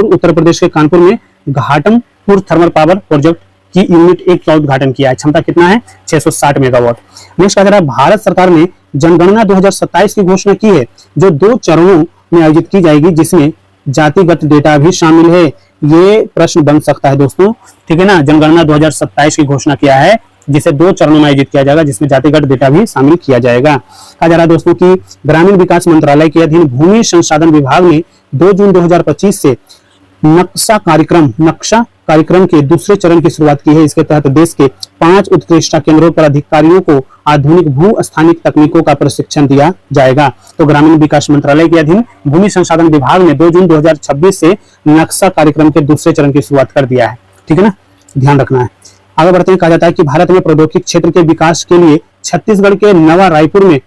उत्तर प्रदेश के कानपुर में घाटमपुर थर्मल पावर प्रोजेक्ट की यूनिट 1 का उद्घाटन किया है। क्षमता कितना है? 660 मेगावाट। नेक्स्ट कह रहा है भारत सरकार ने जनगणना 2027 की घोषणा की है, जो 2 चरणों में आयोजित की जाएगी, जिसमें जातिगत डेटा भी शामिल है। ये प्रश्न बन सकता है दोस्तों, ठीक है ना। जनगणना 2027 की घोषणा किया है, जिसे 2 चरणों में आयोजित किया जाएगा, जिसमें जातिगत डेटा भी शामिल किया जाएगा। कहा जा रहा है दोस्तों कि ग्रामीण विकास मंत्रालय के अधीन भूमि संसाधन विभाग ने 2 जून 2025 से नक्शा कार्यक्रम के दूसरे चरण की शुरुआत की है। इसके तहत देश के 5 उत्कृष्टता केंद्रों पर अधिकारियों को आधुनिक भू स्थानिक तकनीकों का प्रशिक्षण दिया जाएगा। तो ग्रामीण विकास मंत्रालय के अधीन भूमि संसाधन विभाग ने 2 जून 2026 से नक्शा कार्यक्रम के दूसरे चरण की शुरुआत कर दिया है, ठीक है ना, ध्यान रखना है। आगे बढ़ते हैं। कहा जाता है कि भारत में प्रौद्योगिकी क्षेत्र के विकास के लिए छत्तीसगढ़ के नवा रायपुर में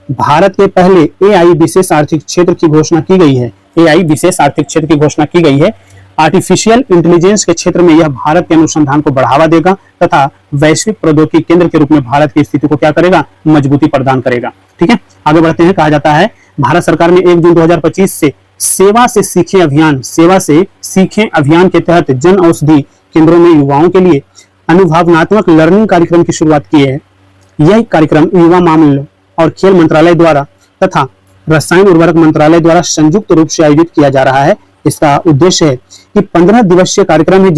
भारत के पहले एआई विशेष आर्थिक क्षेत्र की घोषणा की गई है। एआई विशेष आर्थिक क्षेत्र की घोषणा की गई है। आर्टिफिशियल इंटेलिजेंस के क्षेत्र में यह भारत के अनुसंधान को बढ़ावा देगा तथा वैश्विक प्रौद्योगिकी केंद्र के रूप में भारत की स्थिति को क्या करेगा? मजबूती प्रदान करेगा, ठीक है। आगे बढ़ते हैं। कहा जाता है भारत सरकार ने 1 जून 2025 से सेवा से सीखें अभियान के तहत जन औषधि केंद्रों में युवाओं के लिए अनुभवनात्मक लर्निंग कार्यक्रम की शुरुआत की है। यह कार्यक्रम युवा मामले और खेल मंत्रालय द्वारा तथा रसायन उर्वरक मंत्रालय द्वारा संयुक्त रूप से आयोजित किया जा रहा है। इसका उद्देश्य है कि 15 दिवसीय कार्यक्रम है,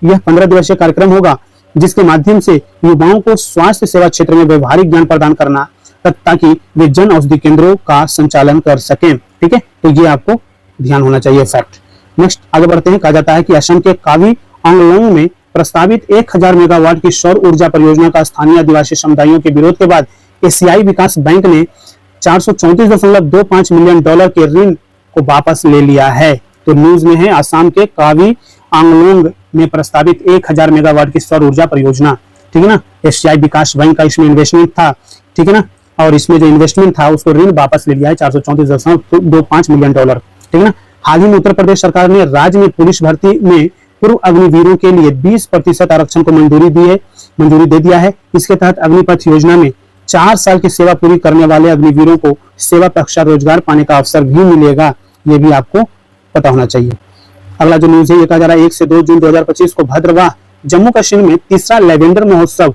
यह 15 दिवसीय कार्यक्रम होगा, जिसके माध्यम से युवाओं को स्वास्थ्य सेवा क्षेत्र में व्यवहारिक ज्ञान प्रदान करना, ताकि वे जन औषधि केंद्रों का संचालन कर सकें, ठीक है। तो ये आपको ध्यान होना चाहिए फैक्ट। नेक्स्ट आगे बढ़ते हैं। कहा जाता है कि असम के कावी आंगलोंग में प्रस्तावित 1000 मेगावाट की सौर ऊर्जा परियोजना का स्थानीय आदिवासी समुदायों के विरोध के बाद एशियाई विकास बैंक ने $434.25 मिलियन के ऋण को वापस ले लिया है। तो न्यूज में है असम के कावी आंगलोंग में प्रस्तावित 1000 मेगावाट की सौर ऊर्जा परियोजना, ठीक है ना। एशियाई विकास बैंक का इसमें इन्वेस्टमेंट था, ठीक है ना, और इसमें जो इन्वेस्टमेंट था उसको ऋण वापस ले लिया है $434.25 मिलियन, ठीक है ना। हाल ही में उत्तर प्रदेश सरकार ने राज्य में पुलिस भर्ती में पूर्व अग्निवीरों के लिए 20% आरक्षण को मंजूरी दे दिया है। इसके तहत अग्निपथ योजना में 4 साल की सेवा पूरी करने वाले अग्निवीरों को सेवा पश्चात रोजगार पाने का अवसर भी मिलेगा। ये भी आपको पता होना चाहिए। अगला जो न्यूज है, ये कहा जा रहा है 1 से 2 जून 2025 को भद्रवाह जम्मू कश्मीर में तीसरा लेवेंडर महोत्सव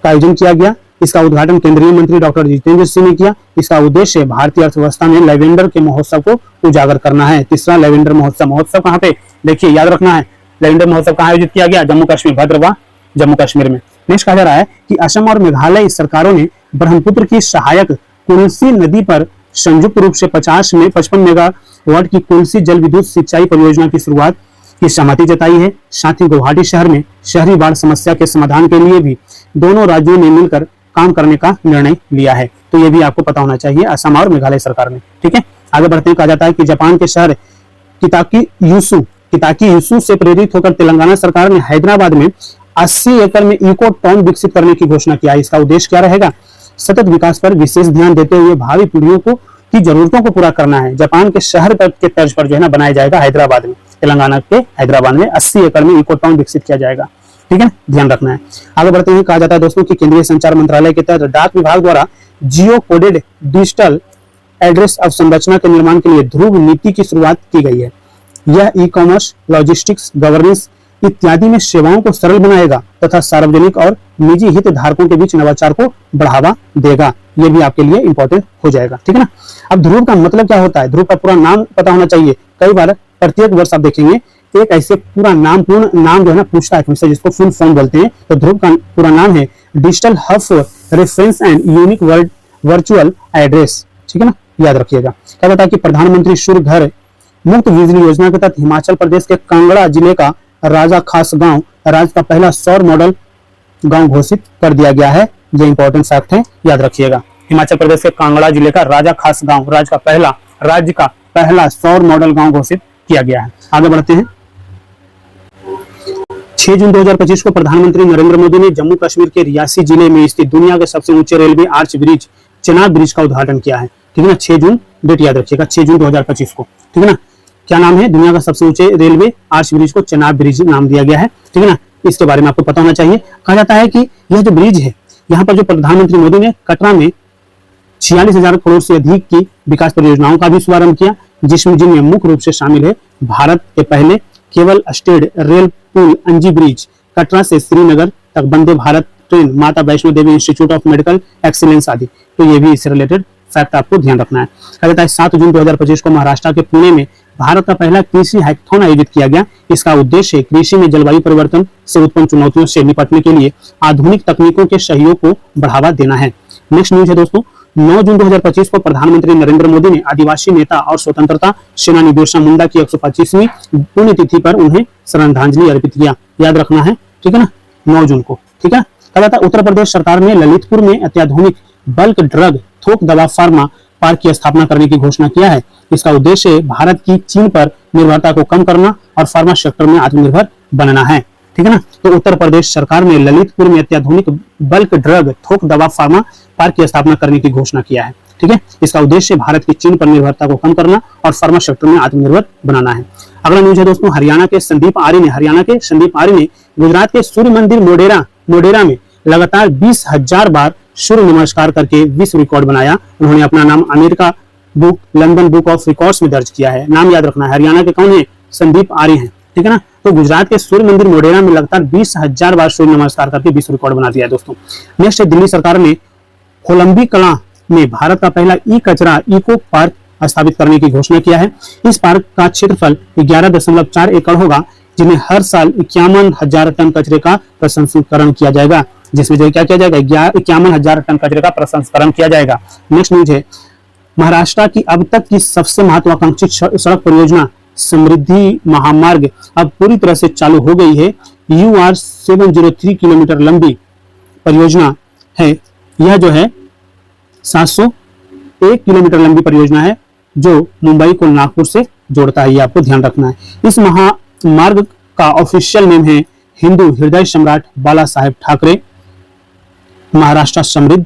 का आयोजन किया गया। इसका उद्घाटन केंद्रीय मंत्री डॉक्टर जितेंद्र सिंह ने किया। इसका उद्देश्य भारतीय अर्थव्यवस्था में लेवेंडर के महोत्सव को उजागर करना है। तीसरा लेवेंडर महोत्सव कहाँ पे? देखिए याद रखना है, लेवेंडर महोत्सव कहाँ आयोजित किया गया? जम्मू कश्मीर, भद्रवाह जम्मू कश्मीर में। नेक्स्ट कहा जा रहा है कि असम और मेघालय सरकारों ने ब्रह्मपुत्र की सहायक कुल्सी नदी पर संयुक्त रूप से 55 मेगावाट की कुल्सी जल विद्युत सिंचाई परियोजना की शुरुआत की सहमति जताई है। साथ ही गुवाहाटी शहर में शहरी बाढ़ समस्या के समाधान के लिए भी दोनों राज्यों ने मिलकर काम करने का निर्णय लिया है। तो ये भी आपको पता होना चाहिए, असम और मेघालय सरकार ने, ठीक है। आगे बढ़ते हैं। कहा जाता है कि जापान के शहर किताकीयुसु से प्रेरित होकर तेलंगाना सरकार ने हैदराबाद में 80 एकड़ में इको टाउन विकसित करने की घोषणा किया है। इसका उद्देश्य क्या रहेगा? सतत विकास पर विशेष ध्यान देते हुए भावी पीढ़ियों की जरूरतों को पूरा करना है। जापान के शहर के तर्ज पर जो है ना बनाया जाएगा हैदराबाद में, तेलंगाना के हैदराबाद में 80 एकड़ में इको टाउन विकसित किया जाएगा, ठीक है, ध्यान रखना है। आगे बढ़ते हैं। कहा जाता है दोस्तों कि केंद्रीय संचार मंत्रालय के तहत डाक विभाग द्वारा जियो कोडेड डिजिटल एड्रेस अवसंरचना के निर्माण के लिए ध्रुव नीति की शुरुआत की गई है। यह ई कॉमर्स, लॉजिस्टिक्स, गवर्नेंस इत्यादि में सेवाओं को सरल बनाएगा तथा सार्वजनिक और निजी हित धारकों के बीच नवाचार को बढ़ावा देगा। ये भी आपके लिए इंपॉर्टेंट हो जाएगा, ठीक है ना। अब ध्रुव का मतलब क्या होता है? ध्रुव का पूरा नाम पता होना चाहिए। कई बार प्रत्येक वर्ष आप देखेंगे एक ऐसे पूर्ण नाम जो है ना पूछता है तुमसे, जिसको फुल फॉर्म बोलते हैं। तो ध्रुव का पूरा नाम है digital hub for reference and unique virtual address, ठीक है ना, याद रखिएगा। क्या बताया कि प्रधानमंत्री सूर्य घर मुफ्त बिजली योजना के तहत हिमाचल प्रदेश के कांगड़ा जिले का राजा खास गांव राज्य का पहला सौर मॉडल गांव घोषित कर दिया गया है। ये इंपॉर्टेंट फैक्ट है, याद रखिएगा। हिमाचल प्रदेश के कांगड़ा जिले का राजा खास गांव राज्य का पहला सौर मॉडल गांव घोषित किया गया है। आगे बढ़ते हैं। 6 जून 2025 को प्रधानमंत्री नरेंद्र मोदी ने जम्मू कश्मीर के रियासी जिले में स्थित दुनिया के सबसे ऊंचे railway arch bridge Chenab bridge का उद्घाटन किया है, ठीक है ना। 6 जून डेट याद रखिएगा, 6 जून 2025 को, ठीक है ना। क्या नाम है? दुनिया का सबसे ऊंचे रेलवे आर्च ब्रिज को चेनाब ब्रिज नाम दिया गया है, ठीक है ना। इसके बारे में आपको पता होना चाहिए। कहा जाता है कि यह जो ब्रिज है, यहाँ पर जो प्रधानमंत्री मोदी ने कटरा में 46,000 करोड़ से अधिक की विकास परियोजनाओं का भी शुभारंभ किया, जिनमें मुख्य रूप से शामिल है भारत के पहले केबल स्टेड रेल पुल अंजी ब्रिज कटरा से श्रीनगर तक वंदे भारत ट्रेन, माता Vaishno Devi institute of medical excellence आदि। तो ये भी इससे रिलेटेड फैक्ट आपको ध्यान रखना है। कहा जाता है 7 जून 2025 को महाराष्ट्र के पुणे में भारत का पहला कृषि हैकाथॉन आयोजित किया गया। इसका उद्देश्य कृषि में जलवायु परिवर्तन से उत्पन्न चुनौतियों से निपटने के लिए आधुनिक तकनीकों के सहयोग को बढ़ावा देना है। नेक्स्ट न्यूज है दोस्तों, 9 जून 2025 को प्रधानमंत्री नरेंद्र मोदी ने आदिवासी नेता और स्वतंत्रता सेनानी बिरसा मुंडा की 125वीं पुण्यतिथि पर उन्हें श्रद्धांजलि अर्पित किया। याद रखना है, ठीक है ना, 9 जून को। ठीक है। कहा जाता है उत्तर प्रदेश सरकार ने ललितपुर में अत्याधुनिक बल्क ड्रग थोक दवा फार्मा पार्क की स्थापना करने की घोषणा किया है। इसका उद्देश्य भारत की चीन पर निर्भरता को कम करना और फार्मा सेक्टर में आत्मनिर्भर बनना है। ठीक है ना। तो उत्तर प्रदेश सरकार ने ललितपुर में अत्याधुनिक बल्क ड्रग थोक दवा फार्मा पार्क की स्थापना करने की घोषणा किया है। ठीक है। इसका उद्देश्य भारत की चीन पर निर्भरता को कम करना और फार्मा सेक्टर में आत्मनिर्भर बनाना है। अगला न्यूज है दोस्तों, हरियाणा के संदीप आर्य ने गुजरात के सूर्य मंदिर मोढेरा में लगातार 20,000 बार सूर्य नमस्कार करके विश्व रिकॉर्ड बनाया। उन्होंने अपना नाम America London book of records में दर्ज किया है। नाम याद रखना है। हरियाणा के कौन है? संदीप आर्य हैं। ठीक है ना। तो गुजरात के सूर्य मंदिर मोढेरा में लगातार 20,000 बार सूर्य नमस्कार करके विश्व रिकॉर्ड बना दिया है दोस्तों। नेक्स्ट है, दिल्ली सरकार ने कोलंबी कला में भारत का पहला ई कचरा इको पार्क स्थापित करने की घोषणा किया है। इस पार्क का क्षेत्रफल 11.4 एकड़ होगा, जिन्हें हर साल 51,000 टन कचरे का प्रसंस्करण किया जाएगा, जिसमें क्या किया जाएगा? 51,000 टन कचरे का प्रसंस्करण किया जाएगा। नेक्स्ट न्यूज है, महाराष्ट्र की अब तक की सबसे महत्वाकांक्षी सड़क परियोजना समृद्धि महामार्ग अब पूरी तरह से चालू हो गई है। UR 703 किलोमीटर लंबी परियोजना है। यह जो है 701 किलोमीटर लंबी परियोजना है, जो मुंबई को नागपुर से जोड़ता है। ये आपको ध्यान रखना है। इस महामार्ग का ऑफिशियल नेम है हिंदू हृदय सम्राट बाला साहेब ठाकरे महाराष्ट्र समृद्ध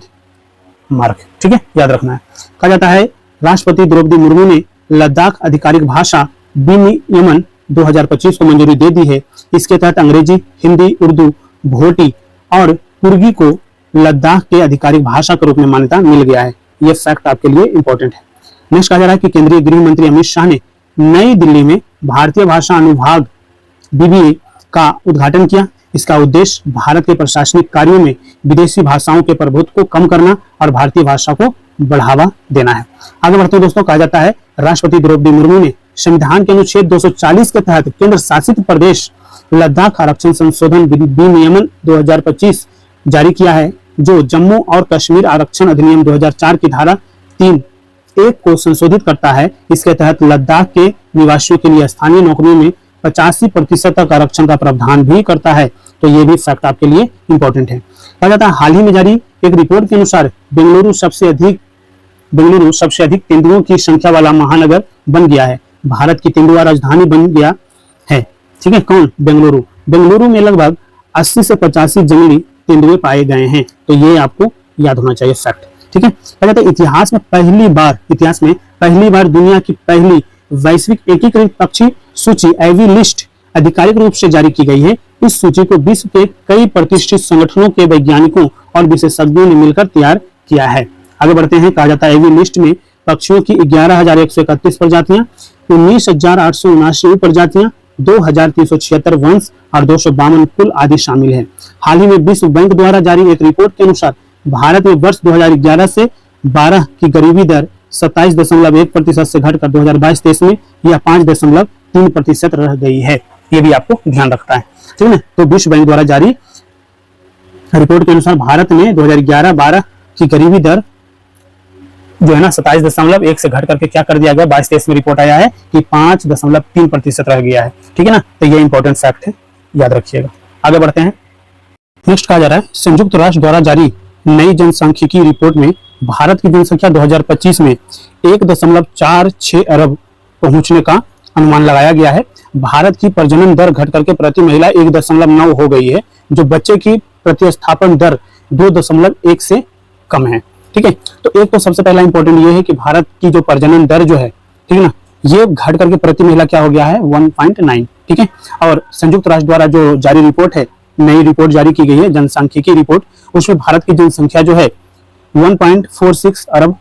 मार्ग। ठीक है, याद रखना है। कहा जाता है राष्ट्रपति द्रौपदी मुर्मू ने लद्दाख आधिकारिक भाषा विनियमन 2025 को मंजूरी दे दी है। इसके तहत अंग्रेजी, हिंदी, उर्दू, भोटी और कुर्गी को लद्दाख के आधिकारिक भाषा के रूप में मान्यता मिल गया है। यह फैक्ट आपके लिए इंपॉर्टेंट है। नेक्स्ट कहा जा रहा है कि केंद्रीय गृह मंत्री अमित शाह ने नई दिल्ली में भारतीय भाषा अनुभाग BBA का उद्घाटन किया। इसका उद्देश्य भारत के प्रशासनिक कार्यों में विदेशी भाषाओं के प्रभुत्व को कम करना और भारतीय भाषा को बढ़ावा देना है। आगे बढ़ते हैं दोस्तों। कहा जाता है राष्ट्रपति द्रौपदी मुर्मू ने संविधान के अनुच्छेद 240 के तहत केंद्र शासित प्रदेश लद्दाख आरक्षण संशोधन विनियमन 2025 जारी किया है, जो जम्मू और कश्मीर आरक्षण अधिनियम 2004 की धारा 3(1) को संशोधित करता है। इसके तहत लद्दाख के निवासियों के लिए स्थानीय नौकरियों में 85% तक आरक्षण का प्रावधान भी करता है। तो ये भी फैक्ट आपके लिए इंपॉर्टेंट है। कहा जाता है हाल ही में जारी एक रिपोर्ट के अनुसार बेंगलुरु सबसे अधिक तेंदुओं की संख्या वाला महानगर बन गया है। भारत की तेंदुआ राजधानी बन गया है। ठीक है, कौन? बेंगलुरु में लगभग 80 से 85 जंगली तेंदुए पाए गए हैं। तो ये आपको याद होना चाहिए फैक्ट। ठीक है। कहा जाता है इतिहास में पहली बार दुनिया की पहली वैश्विक एकीकृत पक्षी सूची एवी लिस्ट आधिकारिक रूप से जारी की गई है। इस सूची को विश्व के कई प्रतिष्ठित संगठनों के वैज्ञानिकों और विशेषज्ञों ने मिलकर तैयार किया है। आगे बढ़ते हैं। कहा जाता है एवी लिस्ट में पक्षियों की 11,131 प्रजातियां, 19,879 प्रजातियां, 2,376 वंश और 252 कुल आदि शामिल है। हाल ही में विश्व बैंक द्वारा जारी एक रिपोर्ट के अनुसार भारत में वर्ष 2011 से 12 की गरीबी दर 27.1% से घटकर 2022-23 में यह 5.3% रह गई है। ये भी आपको ध्यान रखना है। ठीक है। तो विश्व बैंक द्वारा जारी रिपोर्ट के अनुसार भारत में 2011-12 की गरीबी दर जो है ना 27.1 से घट करके क्या कर दिया गया? 22-23 में रिपोर्ट आया है कि 5.3% रह गया है। ठीक है ना। तो ये इंपॉर्टेंट फैक्ट है, याद रखिएगा। आगे बढ़ते हैं। नेक्स्ट कहा जा रहा है संयुक्त राष्ट्र द्वारा जारी नई जनसांख्यिकी रिपोर्ट में भारत की जनसंख्या 2025 में 1.46 अरब पहुंचने का अनुमान लगाया गया है। भारत की प्रजनन दर घट करके प्रति महिला 1.9 हो गई है, जो बच्चे की प्रतिस्थापन दर 2.1 से कम है। ठीक है। तो एक तो सबसे पहला इंपॉर्टेंट ये है कि भारत की जो प्रजनन दर जो है, ठीक है ना, ये घट करके प्रति महिला क्या हो गया है? 1.9। ठीक है। और संयुक्त राष्ट्र द्वारा जो जारी रिपोर्ट है, नई रिपोर्ट जारी की गई है जनसांख्यिकी रिपोर्ट, उसमें भारत की जनसंख्या जो है 1.46 अरब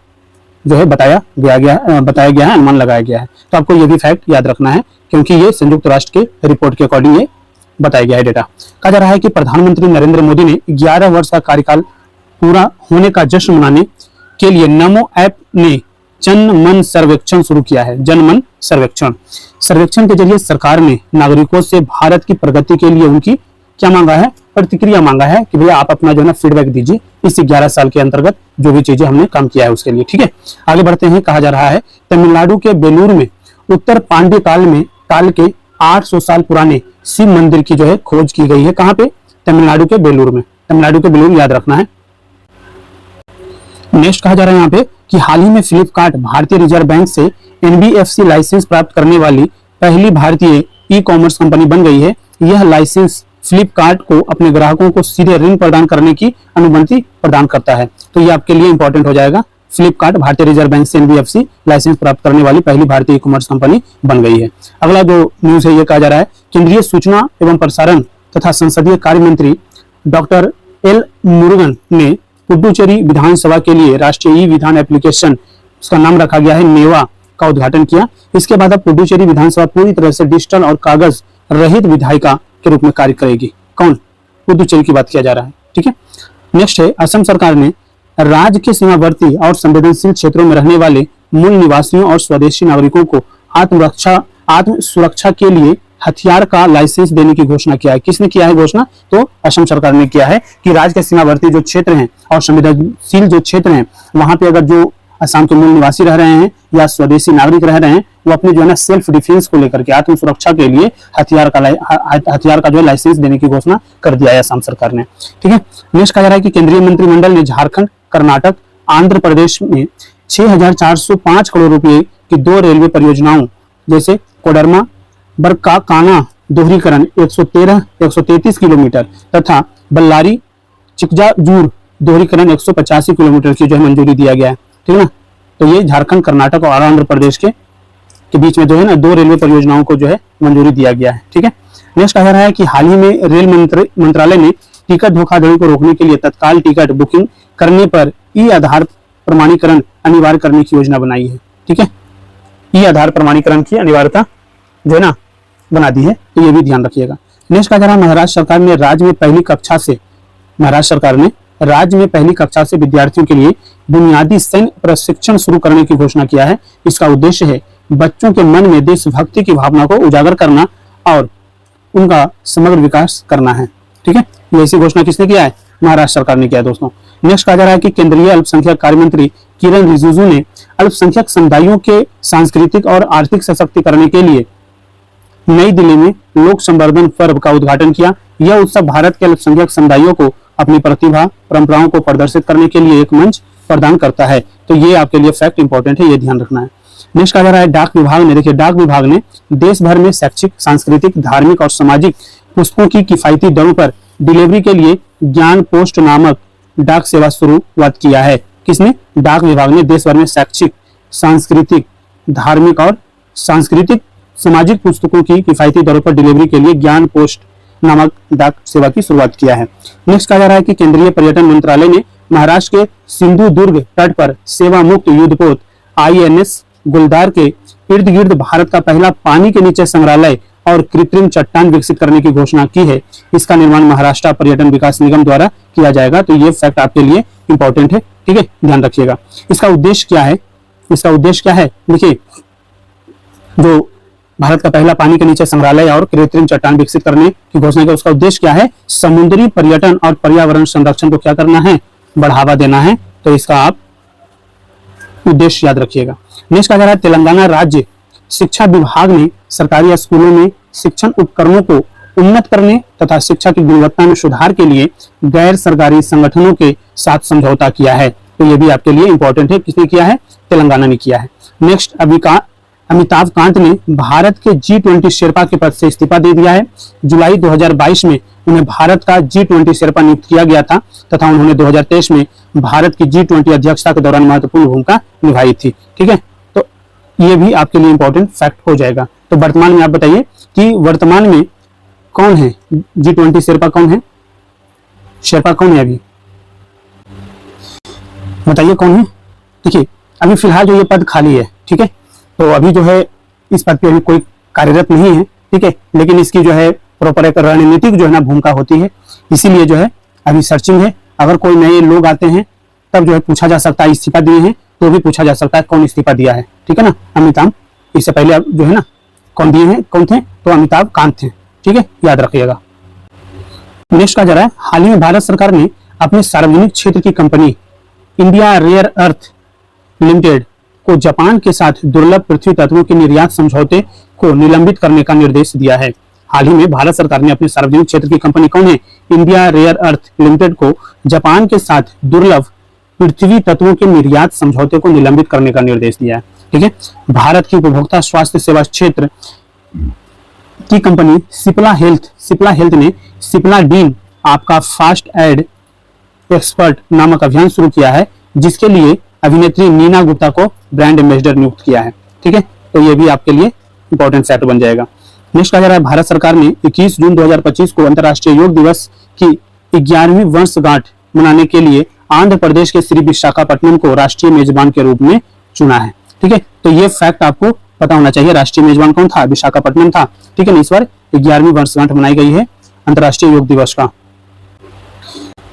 जो है बताया गया है, अनुमान लगाया गया है। तो आपको ये भी फैक्ट याद रखना है, क्योंकि ये संयुक्त राष्ट्र के रिपोर्ट के अकॉर्डिंग ये बताया गया है डेटा। कहा जा रहा है कि प्रधानमंत्री नरेंद्र मोदी ने 11 वर्ष का कार्यकाल पूरा होने का जश्न मनाने के लिए नमो ऐप ने जन मन सर्वेक्षण शुरू किया है। जन मन सर्वेक्षण के जरिए सरकार ने नागरिकों से भारत की प्रगति के लिए उनकी क्या मांगा है, प्रतिक्रिया मांगा है कि भैया आप अपना जो है ना फीडबैक दीजिए इस 11 साल के अंतर्गत जो भी चीजें हमने काम किया है उसके लिए। ठीक है, आगे बढ़ते हैं। कहा जा रहा है तमिलनाडु के बेलूर में उत्तर पांड्य काल के 800 साल पुराने शिव मंदिर की जो है खोज की गई है। कहां पे? तमिलनाडु के बेलूर में। तमिलनाडु के बेलूर याद रखना है। नेक्स्ट कहा जा रहा है यहाँ पे कि हाल ही में फ्लिपकार्ट भारतीय रिजर्व बैंक से एनबीएफसी लाइसेंस प्राप्त करने वाली पहली भारतीय ई कॉमर्स कंपनी बन गई है। यह लाइसेंस फ्लिपकार्ट को अपने ग्राहकों को सीधे ऋण प्रदान करने की अनुमति प्रदान करता है। तो ये आपके लिए इंपॉर्टेंट हो जाएगा। फ्लिपकार्ट भारतीय रिजर्व बैंक से एनबीएफसी लाइसेंस प्राप्त करने वाली पहली भारतीय ई कॉमर्स कंपनी बन गई है। अगला जो न्यूज है ये कहा जा रहा है केंद्रीय सूचना एवं प्रसारण तथा संसदीय कार्य मंत्री डॉक्टर एल मुरुगन ने पुडुचेरी विधानसभा के लिए राष्ट्रीय ई विधान एप्लीकेशन, उसका नाम रखा गया है नेवा, का उद्घाटन किया। इसके बाद अब पुडुचेरी विधानसभा पूरी तरह से डिजिटल और कागज रहित विधायिका के रूप में कार्य करेगी। कौन? पुडुचेरी की बात किया जा रहा है। ठीक है, नेक्स्ट है असम सरकार ने राज्य के सीमावर्ती और संवेदनशील क्षेत्रों में रहने वाले मूल निवासियों और स्वदेशी नागरिकों को आत्म सुरक्षा के लिए हथियार का लाइसेंस देने की घोषणा किया है। किसने किया है घोषणा? तो असम सरकार ने किया है कि राज्य के सीमावर्ती जो क्षेत्र हैं और संवेदनशील जो क्षेत्र हैं वहां पे अगर जो असम के मूल निवासी रह रहे हैं या स्वदेशी नागरिक रह रहे हैं वो अपने जो है ना सेल्फ डिफेंस को लेकर के आत्म सुरक्षा के लिए हथियार का जो है लाइसेंस देने की घोषणा कर दिया है असम सरकार ने। ठीक है, नेक्स्ट कहा जा रहा है कि केंद्रीय मंत्रिमंडल ने झारखंड, कर्नाटक, आंध्र प्रदेश में 6,405 करोड़ रुपए की 2 रेलवे परियोजनाओं जैसे कोडरमा बरकाकाना दोहरीकरण 133 किलोमीटर तथा बल्लारी चिकजाजूर दोहरीकरण 185 किलोमीटर की जो है मंजूरी दिया गया है। ठीक है ना, तो ये झारखंड, कर्नाटक और आंध्र प्रदेश के बीच में जो है ना 2 रेलवे परियोजनाओं को जो है मंजूरी दिया गया है। ठीक है, नेक्स्ट कहा जा रहा है कि हाल ही में रेल मंत्रालय ने टिकट धोखाधड़ी को रोकने के लिए तत्काल टिकट बुकिंग करने पर ई आधार प्रमाणीकरण अनिवार्य करने की योजना बनाई है। ठीक है, ई आधार प्रमाणीकरण की अनिवार्यता जो है ना बना दी है, तो ये भी ध्यान रखिएगा। नेक्स्ट कहा जा रहा है महाराष्ट्र सरकार ने राज्य में पहली कक्षा से विद्यार्थियों के लिए बुनियादी सैन्य प्रशिक्षण शुरू करने की घोषणा किया है। इसका उद्देश्य है बच्चों के मन में देशभक्ति की भावना को उजागर करना और उनका समग्र विकास करना है। ठीक है, ये ऐसी घोषणा किसने किया है? महाराष्ट्र सरकार ने किया है दोस्तों। नेक्स्ट कहा जा रहा है कि केंद्रीय अल्पसंख्यक कार्य मंत्री किरण रिजिजू ने अल्पसंख्यक समुदायों के सांस्कृतिक और आर्थिक सशक्तिकरण के लिए नई दिल्ली में लोक संवर्धन पर्व का उद्घाटन किया। यह उत्सव भारत के अल्पसंख्यक समुदायों को अपनी प्रतिभा, परंपराओं को प्रदर्शित करने के लिए एक मंच प्रदान करता है। तो ये आपके लिए फैक्ट इंपॉर्टेंट है, ये ध्यान रखना है। नेक्स्ट कहा जा रहा है डाक विभाग ने, देखिए डाक विभाग ने देश भर में शैक्षिक, सांस्कृतिक, धार्मिक और सामाजिक पुस्तकों की किफायती दरों पर डिलीवरी के लिए ज्ञान पोस्ट नामक डाक सेवा शुरुआत किया है। किसने? डाक विभाग ने देश भर में शैक्षिक, सांस्कृतिक, धार्मिक और सामाजिक पुस्तकों की किफायती दरों पर डिलीवरी के लिए ज्ञान पोस्ट नामक डाक सेवा की शुरुआत किया है। नेक्स्ट कहा जा रहा है कि केंद्रीय पर्यटन मंत्रालय ने महाराष्ट्र के सिंधु दुर्ग तट पर सेवा मुक्त युद्धपोत INS गुलदार के इर्द गिर्द भारत का पहला पानी के नीचे संग्रहालय और कृत्रिम चट्टान विकसित करने की घोषणा की है। इसका निर्माण महाराष्ट्र पर्यटन विकास निगम द्वारा किया जाएगा। तो ये फैक्ट आपके लिए इंपॉर्टेंट है। ठीक है, ध्यान रखिएगा। इसका उद्देश्य क्या है? देखिए जो भारत का पहला पानी के नीचे संग्रहालय और कृत्रिम चट्टान विकसित करने की घोषणा की, उसका उद्देश्य क्या है? समुद्री पर्यटन और पर्यावरण संरक्षण को क्या करना है? बढ़ावा देना है। तो इसका आप उद्देश्य याद रखिएगा। नेक्स्ट कहा जा रहा है तेलंगाना राज्य शिक्षा विभाग ने सरकारी स्कूलों में शिक्षण उपकरणों को उन्नत करने तथा शिक्षा की गुणवत्ता में सुधार के लिए गैर सरकारी संगठनों के साथ समझौता किया है। तो ये भी आपके लिए इंपॉर्टेंट है। किसने किया है? तेलंगाना ने किया है। नेक्स्ट अमिताभ कांत ने भारत के G20 शेरपा के पद से इस्तीफा दे दिया है। जुलाई 2022 में उन्हें भारत का G20 शेरपा नियुक्त किया गया था तथा उन्होंने 2023 में भारत की G20 अध्यक्षता के दौरान महत्वपूर्ण भूमिका निभाई थी। ठीक है, तो ये भी आपके लिए इंपॉर्टेंट फैक्ट हो जाएगा। तो वर्तमान में आप बताइए कि वर्तमान में कौन है G20 शेरपा? कौन है शेरपा? कौन है अभी बताइए कौन है? देखिए अभी फिलहाल जो ये पद खाली है, ठीक है, तो अभी जो है इस पद पे अभी कोई कार्यरत नहीं है। ठीक है, लेकिन इसकी जो है प्रॉपर एक रणनीतिक जो है ना भूमिका होती है, इसीलिए जो है अभी सर्चिंग है। अगर कोई नए लोग आते हैं तब जो है पूछा जा सकता है, इस्तीफा दिए हैं तो भी पूछा जा सकता है कौन इस्तीफा दिया है, ठीक है ना। अमिताभ, इससे पहले अब जो है ना कौन दिए हैं, कौन थे, तो अमिताभ कांत थे, ठीक है, याद रखिएगा। नेक्स्ट का जा रहा है, हाल ही में भारत सरकार ने अपने सार्वजनिक क्षेत्र की company India Rare Earth Limited को जापान के साथ दुर्लभ पृथ्वी तत्वों के निर्यात समझौते को निलंबित करने का निर्देश दिया है। हाल ही में भारत सरकार ने अपने सार्वजनिक क्षेत्र की कंपनी कौन है, इंडिया रेयर अर्थ लिमिटेड को जापान के साथ दुर्लभ पृथ्वी तत्वों के निर्यात समझौते को निलंबित करने का निर्देश दिया है, ठीक है। भारत की उपभोक्ता स्वास्थ्य सेवा क्षेत्र की कंपनी सिप्ला हेल्थ ने सिप्ला डीन आपका फास्ट एड एक्सपर्ट नामक अभियान शुरू किया है, जिसके लिए अभिनेत्री नीना गुप्ता को ब्रांड एम्बेसडर नियुक्त किया है, ठीक है। तो ये भी आपके लिए इंपॉर्टेंट फैक्ट बन जाएगा। नेक्स्ट कहा जा रहा है, भारत सरकार ने 21 जून 2025 को अंतर्राष्ट्रीय योग दिवस की 11वीं वर्षगांठ मनाने के लिए आंध्र प्रदेश के श्री विशाखापट्टनम को राष्ट्रीय मेजबान के रूप में चुना है, ठीक है। तो ये फैक्ट आपको पता होना चाहिए, राष्ट्रीय मेजबान कौन था, विशाखापट्टनम था, ठीक है ना। इस बार 11वीं वर्षगांठ मनाई गई है अंतर्राष्ट्रीय योग दिवस का।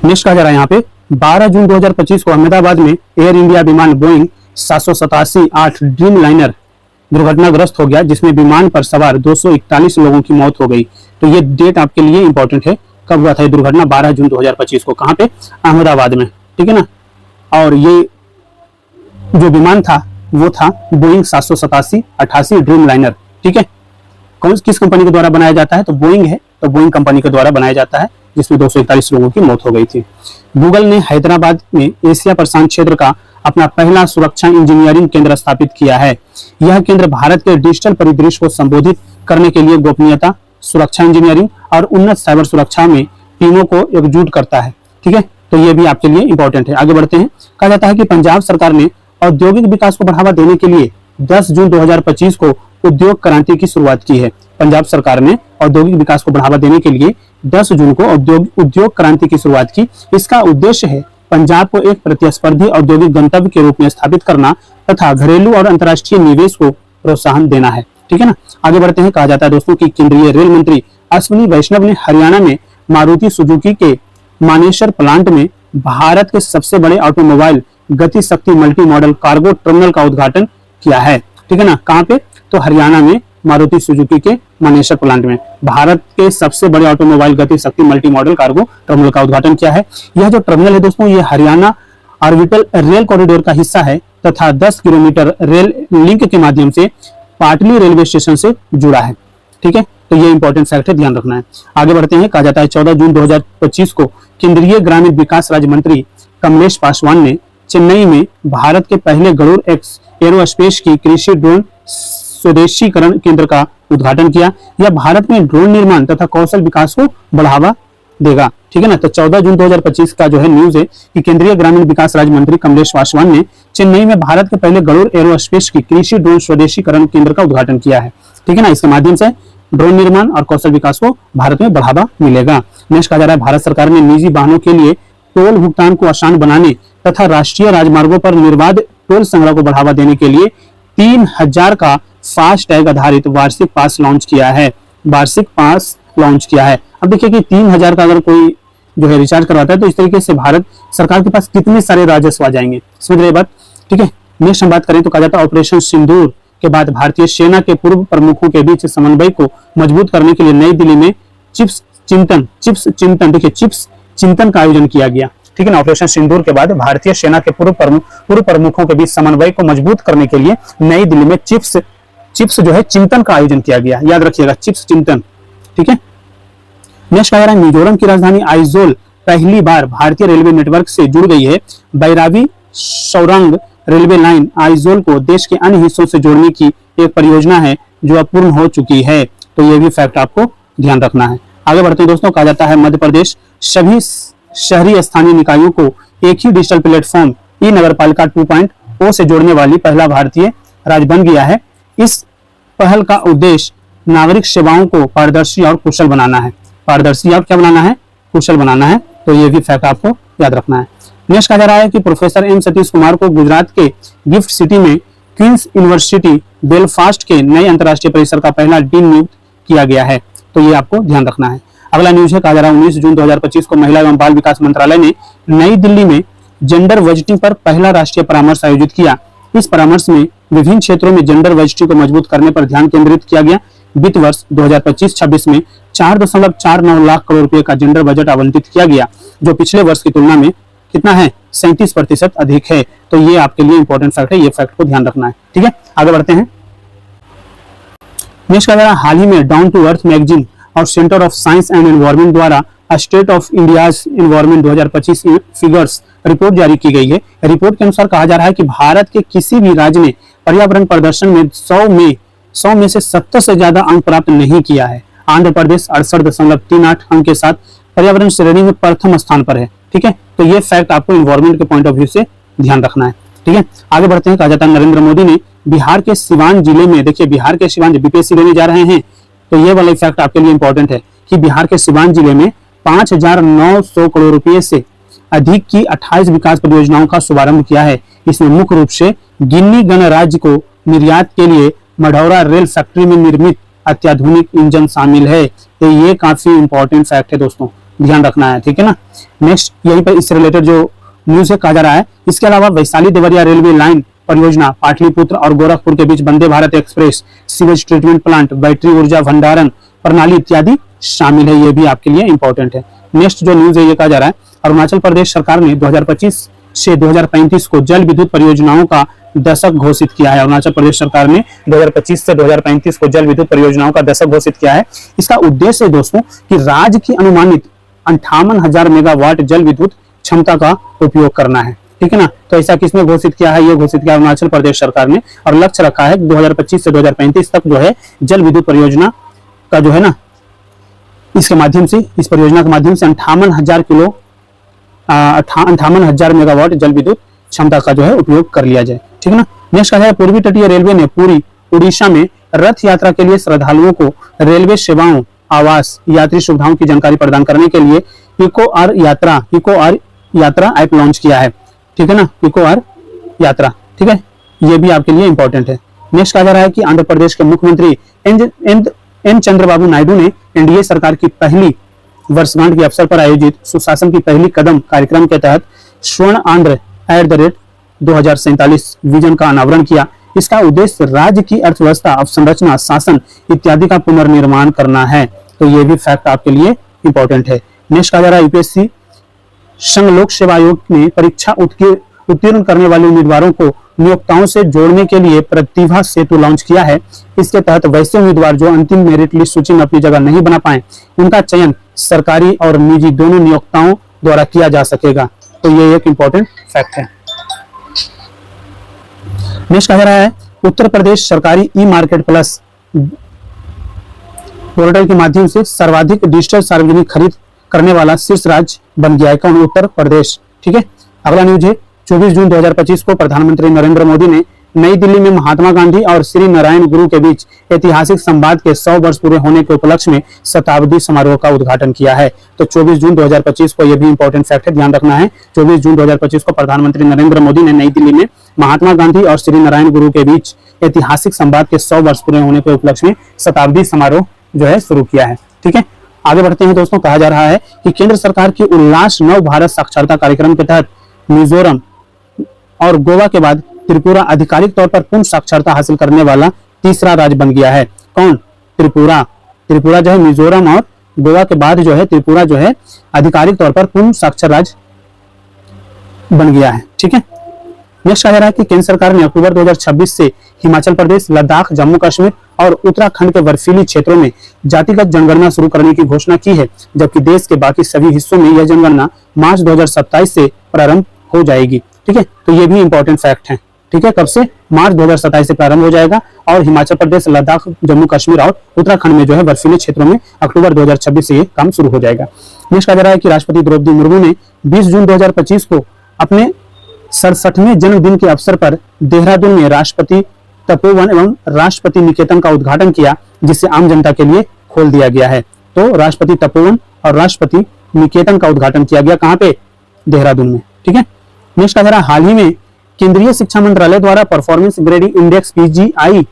नेक्स्ट कहा जा रहा है यहाँ पे 12 जून 2025 को अहमदाबाद में एयर इंडिया विमान बोइंग 787-8 ड्रीम लाइनर दुर्घटनाग्रस्त हो गया, जिसमें विमान पर सवार 241 लोगों की मौत हो गई। तो ये डेट आपके लिए इंपॉर्टेंट है, कब हुआ था ये दुर्घटना, 12 जून 2025 को, कहां पे, अहमदाबाद में, ठीक है ना। और ये जो विमान था वो था बोइंग 787-88 ड्रीम लाइनर, ठीक है। किस कंपनी के द्वारा बनाया जाता है, तो बोइंग है, तो बोइंग कंपनी के द्वारा बनाया जाता है, जिसमें 241 लोगों की मौत हो गई थी। गूगल ने हैदराबाद में एशिया प्रशांत क्षेत्र का अपना पहला सुरक्षा इंजीनियरिंग केंद्र स्थापित किया है। यह केंद्र भारत के डिजिटल परिदृश्य को संबोधित करने के लिए गोपनीयता, सुरक्षा इंजीनियरिंग और उन्नत साइबर सुरक्षा में टीमों को एकजुट करता है, ठीक है। तो ये भी आपके लिए इंपॉर्टेंट है। आगे बढ़ते हैं, कहा जाता है कि पंजाब सरकार ने औद्योगिक विकास को बढ़ावा देने के लिए 10 जून 2025 को उद्योग क्रांति की शुरुआत की है। पंजाब सरकार ने औद्योगिक विकास को बढ़ावा देने के लिए 10 जून को उद्योग क्रांति की शुरुआत की। इसका उद्देश्य है पंजाब को एक प्रतिस्पर्धी औद्योगिक गंतव्य के रूप में स्थापित करना तथा घरेलू और अंतर्राष्ट्रीय निवेश को प्रोत्साहन देना है, ठीक है ना। आगे बढ़ते हैं, कहा जाता है दोस्तों कि केंद्रीय रेल मंत्री अश्विनी वैष्णव ने हरियाणा में मारुति सुजुकी के मानेसर प्लांट में भारत के सबसे बड़े ऑटोमोबाइल गति शक्ति मल्टी मॉडल कार्गो टर्मिनल का उद्घाटन किया है, ठीक है ना। कहाँ पे, तो हरियाणा में मारुति सुजुकी के मानेसर प्लांट में भारत के सबसे बड़े ऑटोमोबाइल गति शक्ति मल्टी मॉडल कार्गो टर्मिनल का उद्घाटन किया है। यह जो टर्मिनल है दोस्तों, ये हरियाणा ऑर्बिटल रेल कॉरिडोर का हिस्सा है तथा 10 किलोमीटर रेल लिंक के माध्यम से पाटली रेलवे स्टेशन से जुड़ा है, ठीक है। तो ये इंपॉर्टेंट फैक्ट है, ध्यान रखना है। आगे बढ़ते हैं, कहा जाता है 14 जून 2025 को केंद्रीय ग्रामीण विकास राज्य मंत्री कमलेश पासवान ने चेन्नई में भारत के पहले गरुड़ एरोस्पेस की कृषि ड्रोन स्वदेशीकरण केंद्र का उद्घाटन किया। यह भारत में ड्रोन निर्माण तथा कौशल विकास को बढ़ावा देगा, ठीक है ना। तो 14 जून 2025 का जो है न्यूज है कि केंद्रीय ग्रामीण विकास राज्य मंत्री कमलेश पासवान ने चेन्नई में भारत के पहले गरुड़ एरोस्पेस की कृषि ड्रोन स्वदेशीकरण केंद्र का उद्घाटन किया है, ठीक है ना। इसके माध्यम से ड्रोन निर्माण और कौशल विकास को भारत में बढ़ावा मिलेगा। नेक्स्ट कहा जा रहा है, भारत सरकार ने निजी वाहनों के लिए टोल भुगतान को आसान बनाने तथा राष्ट्रीय राजमार्गों पर निर्बाध टोल संग्रह को बढ़ावा देने के लिए 3000 का फास्ट टैग आधारित वार्षिक पास लॉन्च किया है, वार्षिक पास लॉन्च किया है। अब देखिए कि 3000 का अगर कोई जो है रिचार्ज करवाता है तो इस तरीके से भारत सरकार के पास कितने सारे राजस्व आ जाएंगे, समझ रहे बात, ठीक है। नेक्स्ट हम बात करें तो कहा जाता है ऑपरेशन सिंदूर के बाद भारतीय सेना के पूर्व प्रमुखों के बीच समन्वय को मजबूत करने के लिए नई दिल्ली में चिप्स चिंतन का आयोजन किया गया, ठीक है ना। ऑपरेशन सिंदूर के बाद भारतीय सेना के पूर्व प्रमुखों के बीच समन्वय को मजबूत करने के लिए नई दिल्ली में चिप्स जो है चिंतन का आयोजन किया गया, याद रखिएगा, चिप्स चिंतन, ठीक है। नेक्स्ट कह रहा है, मिजोरम की राजधानी आइजोल पहली बार भारतीय रेलवे नेटवर्क से जुड़ गई है। बैरावी सौरंग रेलवे लाइन आइजोल को देश के अन्य हिस्सों से जोड़ने की एक परियोजना है जो अब पूर्ण हो चुकी है। तो ये भी फैक्ट आपको ध्यान रखना है। आगे बढ़ते हैं दोस्तों, कहा जाता है मध्य प्रदेश सभी शहरी स्थानीय निकायों को एक ही डिजिटल प्लेटफॉर्म ई नगरपालिका 2.0 से जोड़ने वाली पहला भारतीय राज्य बन गया है। इस पहल का उद्देश्य नागरिक सेवाओं को पारदर्शी और कुशल बनाना है, पारदर्शी और क्या बनाना है, कुशल बनाना है। तो ये भी फैक्ट आपको याद रखना है। नेक्स्ट कहा जा रहा है कि प्रोफेसर एम सतीश कुमार को गुजरात के गिफ्ट सिटी में क्वींस यूनिवर्सिटी बेलफास्ट के नए अंतर्राष्ट्रीय परिसर का पहला डीन नियुक्त किया गया है। तो ये आपको ध्यान रखना है। अगला न्यूज है, कहा जा रहा है 19 जून 2025 को महिला एवं बाल विकास मंत्रालय ने नई दिल्ली में जेंडर बजटिंग पर पहला राष्ट्रीय परामर्श आयोजित किया। इस परामर्श में विभिन्न क्षेत्रों में जेंडर बजटिंग को मजबूत करने पर ध्यान केंद्रित किया गया। वित्त वर्ष 2025-26 में 4.49 लाख करोड़ रुपए का जेंडर बजट आवंटित किया गया, जो पिछले वर्ष की तुलना में कितना है, 37% अधिक है। तो ये आपके लिए इंपॉर्टेंट फैक्ट है, ये फैक्ट को ध्यान रखना है। ठीक है, आगे बढ़ते हैं। नेक्स्ट का हाल ही में डाउन टू अर्थ मैगजीन और centre of science and environment द्वारा state of India's environment 2025 figures report जारी की गई है। रिपोर्ट के अनुसार कहा जा रहा है कि भारत के किसी भी राज्य ने पर्यावरण प्रदर्शन में 100 में से 70 से ज्यादा अंक प्राप्त नहीं किया है। आंध्र प्रदेश 68.38 अंक के साथ पर्यावरण श्रेणी में प्रथम स्थान पर है। ठीक है, तो ये फैक्ट आपको एनवायरनमेंट के पॉइंट ऑफ व्यू से ध्यान रखना है। ठीक है, आगे बढ़ते हैं। कहा जाता है नरेंद्र मोदी ने बिहार के सिवान जिले में, देखिए बिहार के सिवान, बीपीएससी लेने जा रहे हैं तो ये वाला फैक्ट आपके लिए इंपॉर्टेंट है कि बिहार के सिवान जिले में 5,900 करोड़ रुपए से अधिक की 28 विकास परियोजनाओं का शुभारंभ किया है। इसमें मुख्य रूप से गिन्नी गणराज्य को निर्यात के लिए मढ़ौरा रेल फैक्ट्री में निर्मित अत्याधुनिक इंजन शामिल है। तो ये काफी इंपॉर्टेंट फैक्ट है दोस्तों, ध्यान रखना है। ठीक है ना। नेक्स्ट यहीं पर इससे रिलेटेड जो न्यूज है कहा जा रहा है, इसके अलावा वैशाली देवरिया रेलवे लाइन परियोजना, पाटलिपुत्र और गोरखपुर के बीच Vande Bharat express, sewage treatment plant, battery ऊर्जा भंडारण प्रणाली इत्यादि शामिल है। ये भी आपके लिए इंपॉर्टेंट है। नेक्स्ट जो न्यूज है ये कहा जा रहा है, अरुणाचल प्रदेश सरकार ने 2025 से 2035 को जल विद्युत परियोजनाओं का दशक घोषित किया है। अरुणाचल प्रदेश सरकार ने 2025 से 2035 को जल विद्युत परियोजनाओं का दशक घोषित किया है। इसका उद्देश्य है दोस्तों कि राज्य की अनुमानित 58,000 मेगावाट जल विद्युत क्षमता का उपयोग करना है। ठीक है ना। तो ऐसा किसने घोषित किया है, ये घोषित किया अरुणाचल प्रदेश सरकार ने, और लक्ष्य रखा है 2025 से 2035 तक जो है जल विद्युत परियोजना का जो है ना, इसके माध्यम से, इस परियोजना के माध्यम से 58,000 मेगावाट जल विद्युत क्षमता का जो है उपयोग कर लिया जाए। ठीक है ना। नेक्स्ट कहा है, पूर्वी तटीय रेलवे ने पूरी उड़ीसा में रथ यात्रा के लिए श्रद्धालुओं को रेलवे सेवाओं, आवास, यात्री सुविधाओं की जानकारी प्रदान करने के लिए इको आर यात्रा ऐप लॉन्च किया है। ठीक है ना, इको आर यात्रा। ठीक है, ये भी आपके लिए इंपॉर्टेंट है। नेक्स्ट कहा जा रहा है कि आंध्र प्रदेश के मुख्यमंत्री एन चंद्रबाबू नायडू ने एनडीए सरकार की पहली वर्षगांठ के अवसर पर आयोजित सुशासन की पहली कदम कार्यक्रम के तहत स्वर्ण आंध्र @2047 विजन का अनावरण किया। इसका उद्देश्य राज्य की अर्थव्यवस्था, अवसंरचना, शासन इत्यादि का पुनर्निर्माण करना है। तो ये भी फैक्ट आपके लिए इंपॉर्टेंट है। नेक्स्ट कहा जा रहा है, यूपीएससी संघ लोक सेवा आयोग ने परीक्षा उत्तीर्ण करने वाले उम्मीदवारों को नियोक्ताओं से जोड़ने के लिए प्रतिभा सेतु लॉन्च किया है। इसके तहत वैसे उम्मीदवार जो अंतिम मेरिट लिस्ट सूची में अपनी जगह नहीं बना पाए, उनका चयन सरकारी और निजी दोनों नियोक्ताओं द्वारा किया जा सकेगा। तो ये एक इंपॉर्टेंट फैक्ट है। नेक्स्ट कहा जा रहा है, उत्तर प्रदेश सरकारी ई मार्केट प्लस पोर्टल के माध्यम से सर्वाधिक डिजिटल सार्वजनिक खरीद करने वाला शीर्ष राज्य बन गया है। कौन? उत्तर प्रदेश। ठीक है, अगला न्यूज है, 24 जून 2025 को प्रधानमंत्री नरेंद्र मोदी ने नई दिल्ली में महात्मा गांधी और श्री नारायण गुरु के बीच ऐतिहासिक संवाद के 100 वर्ष पूरे होने के उपलक्ष्य में शताब्दी समारोह का उद्घाटन किया है। तो 24 जून 2025 को, यह भी इंपॉर्टेंट फैक्ट है, ध्यान रखना है। 24 जून 2025 को प्रधानमंत्री नरेंद्र मोदी ने नई दिल्ली में महात्मा गांधी और श्री नारायण गुरु के बीच ऐतिहासिक संवाद के 100 वर्ष पूरे होने के उपलक्ष्य में शताब्दी समारोह जो है शुरू किया है। ठीक है, आगे बढ़ते हैं दोस्तों। कहा जा रहा है कि केंद्र सरकार की उल्लास नव भारत साक्षरता कार्यक्रम के तहत मिजोरम और गोवा के बाद त्रिपुरा आधिकारिक तौर पर पूर्ण साक्षरता हासिल करने वाला तीसरा राज्य बन गया है। कौन? त्रिपुरा। त्रिपुरा जो है मिजोरम और गोवा के बाद जो है त्रिपुरा जो है आधिकारिक तौर पर पूर्ण साक्षर राज्य बन गया है। ठीक है, नेक्स्ट कहा जा रहा है कि केंद्र सरकार ने अक्टूबर 2026 से हिमाचल प्रदेश, लद्दाख, जम्मू कश्मीर और उत्तराखंड के बर्फीली क्षेत्रों में जातिगत जनगणना शुरू करने की घोषणा की है, जबकि देश के बाकी सभी हिस्सों में यह जनगणना मार्च 2027 से प्रारंभ हो जाएगी। ठीक है, तो ये भी इंपॉर्टेंट फैक्ट है। ठीक है, कब से? मार्च 2027 से प्रारंभ हो जाएगा और हिमाचल प्रदेश, लद्दाख, जम्मू कश्मीर और उत्तराखंड में जो है बर्फीले क्षेत्रों में अक्टूबर 2026 से ये काम शुरू हो जाएगा। नेक्स्ट कहा जा रहा है कि राष्ट्रपति द्रौपदी मुर्मू ने 20 जून 2025 को अपने 67वें जन्मदिन के अवसर पर देहरादून में राष्ट्रपति तपोवन एवं राष्ट्रपति निकेतन का उद्घाटन किया, जिसे आम जनता के लिए खोल दिया गया है। तो राष्ट्रपति तपोवन और राष्ट्रपति निकेतन का उद्घाटन किया गया, कहां पे? देहरादून में। ठीक है, नेक्स्ट कहा जा रहा है, हाल ही में केंद्रीय शिक्षा मंत्रालय द्वारा performance grading index PGI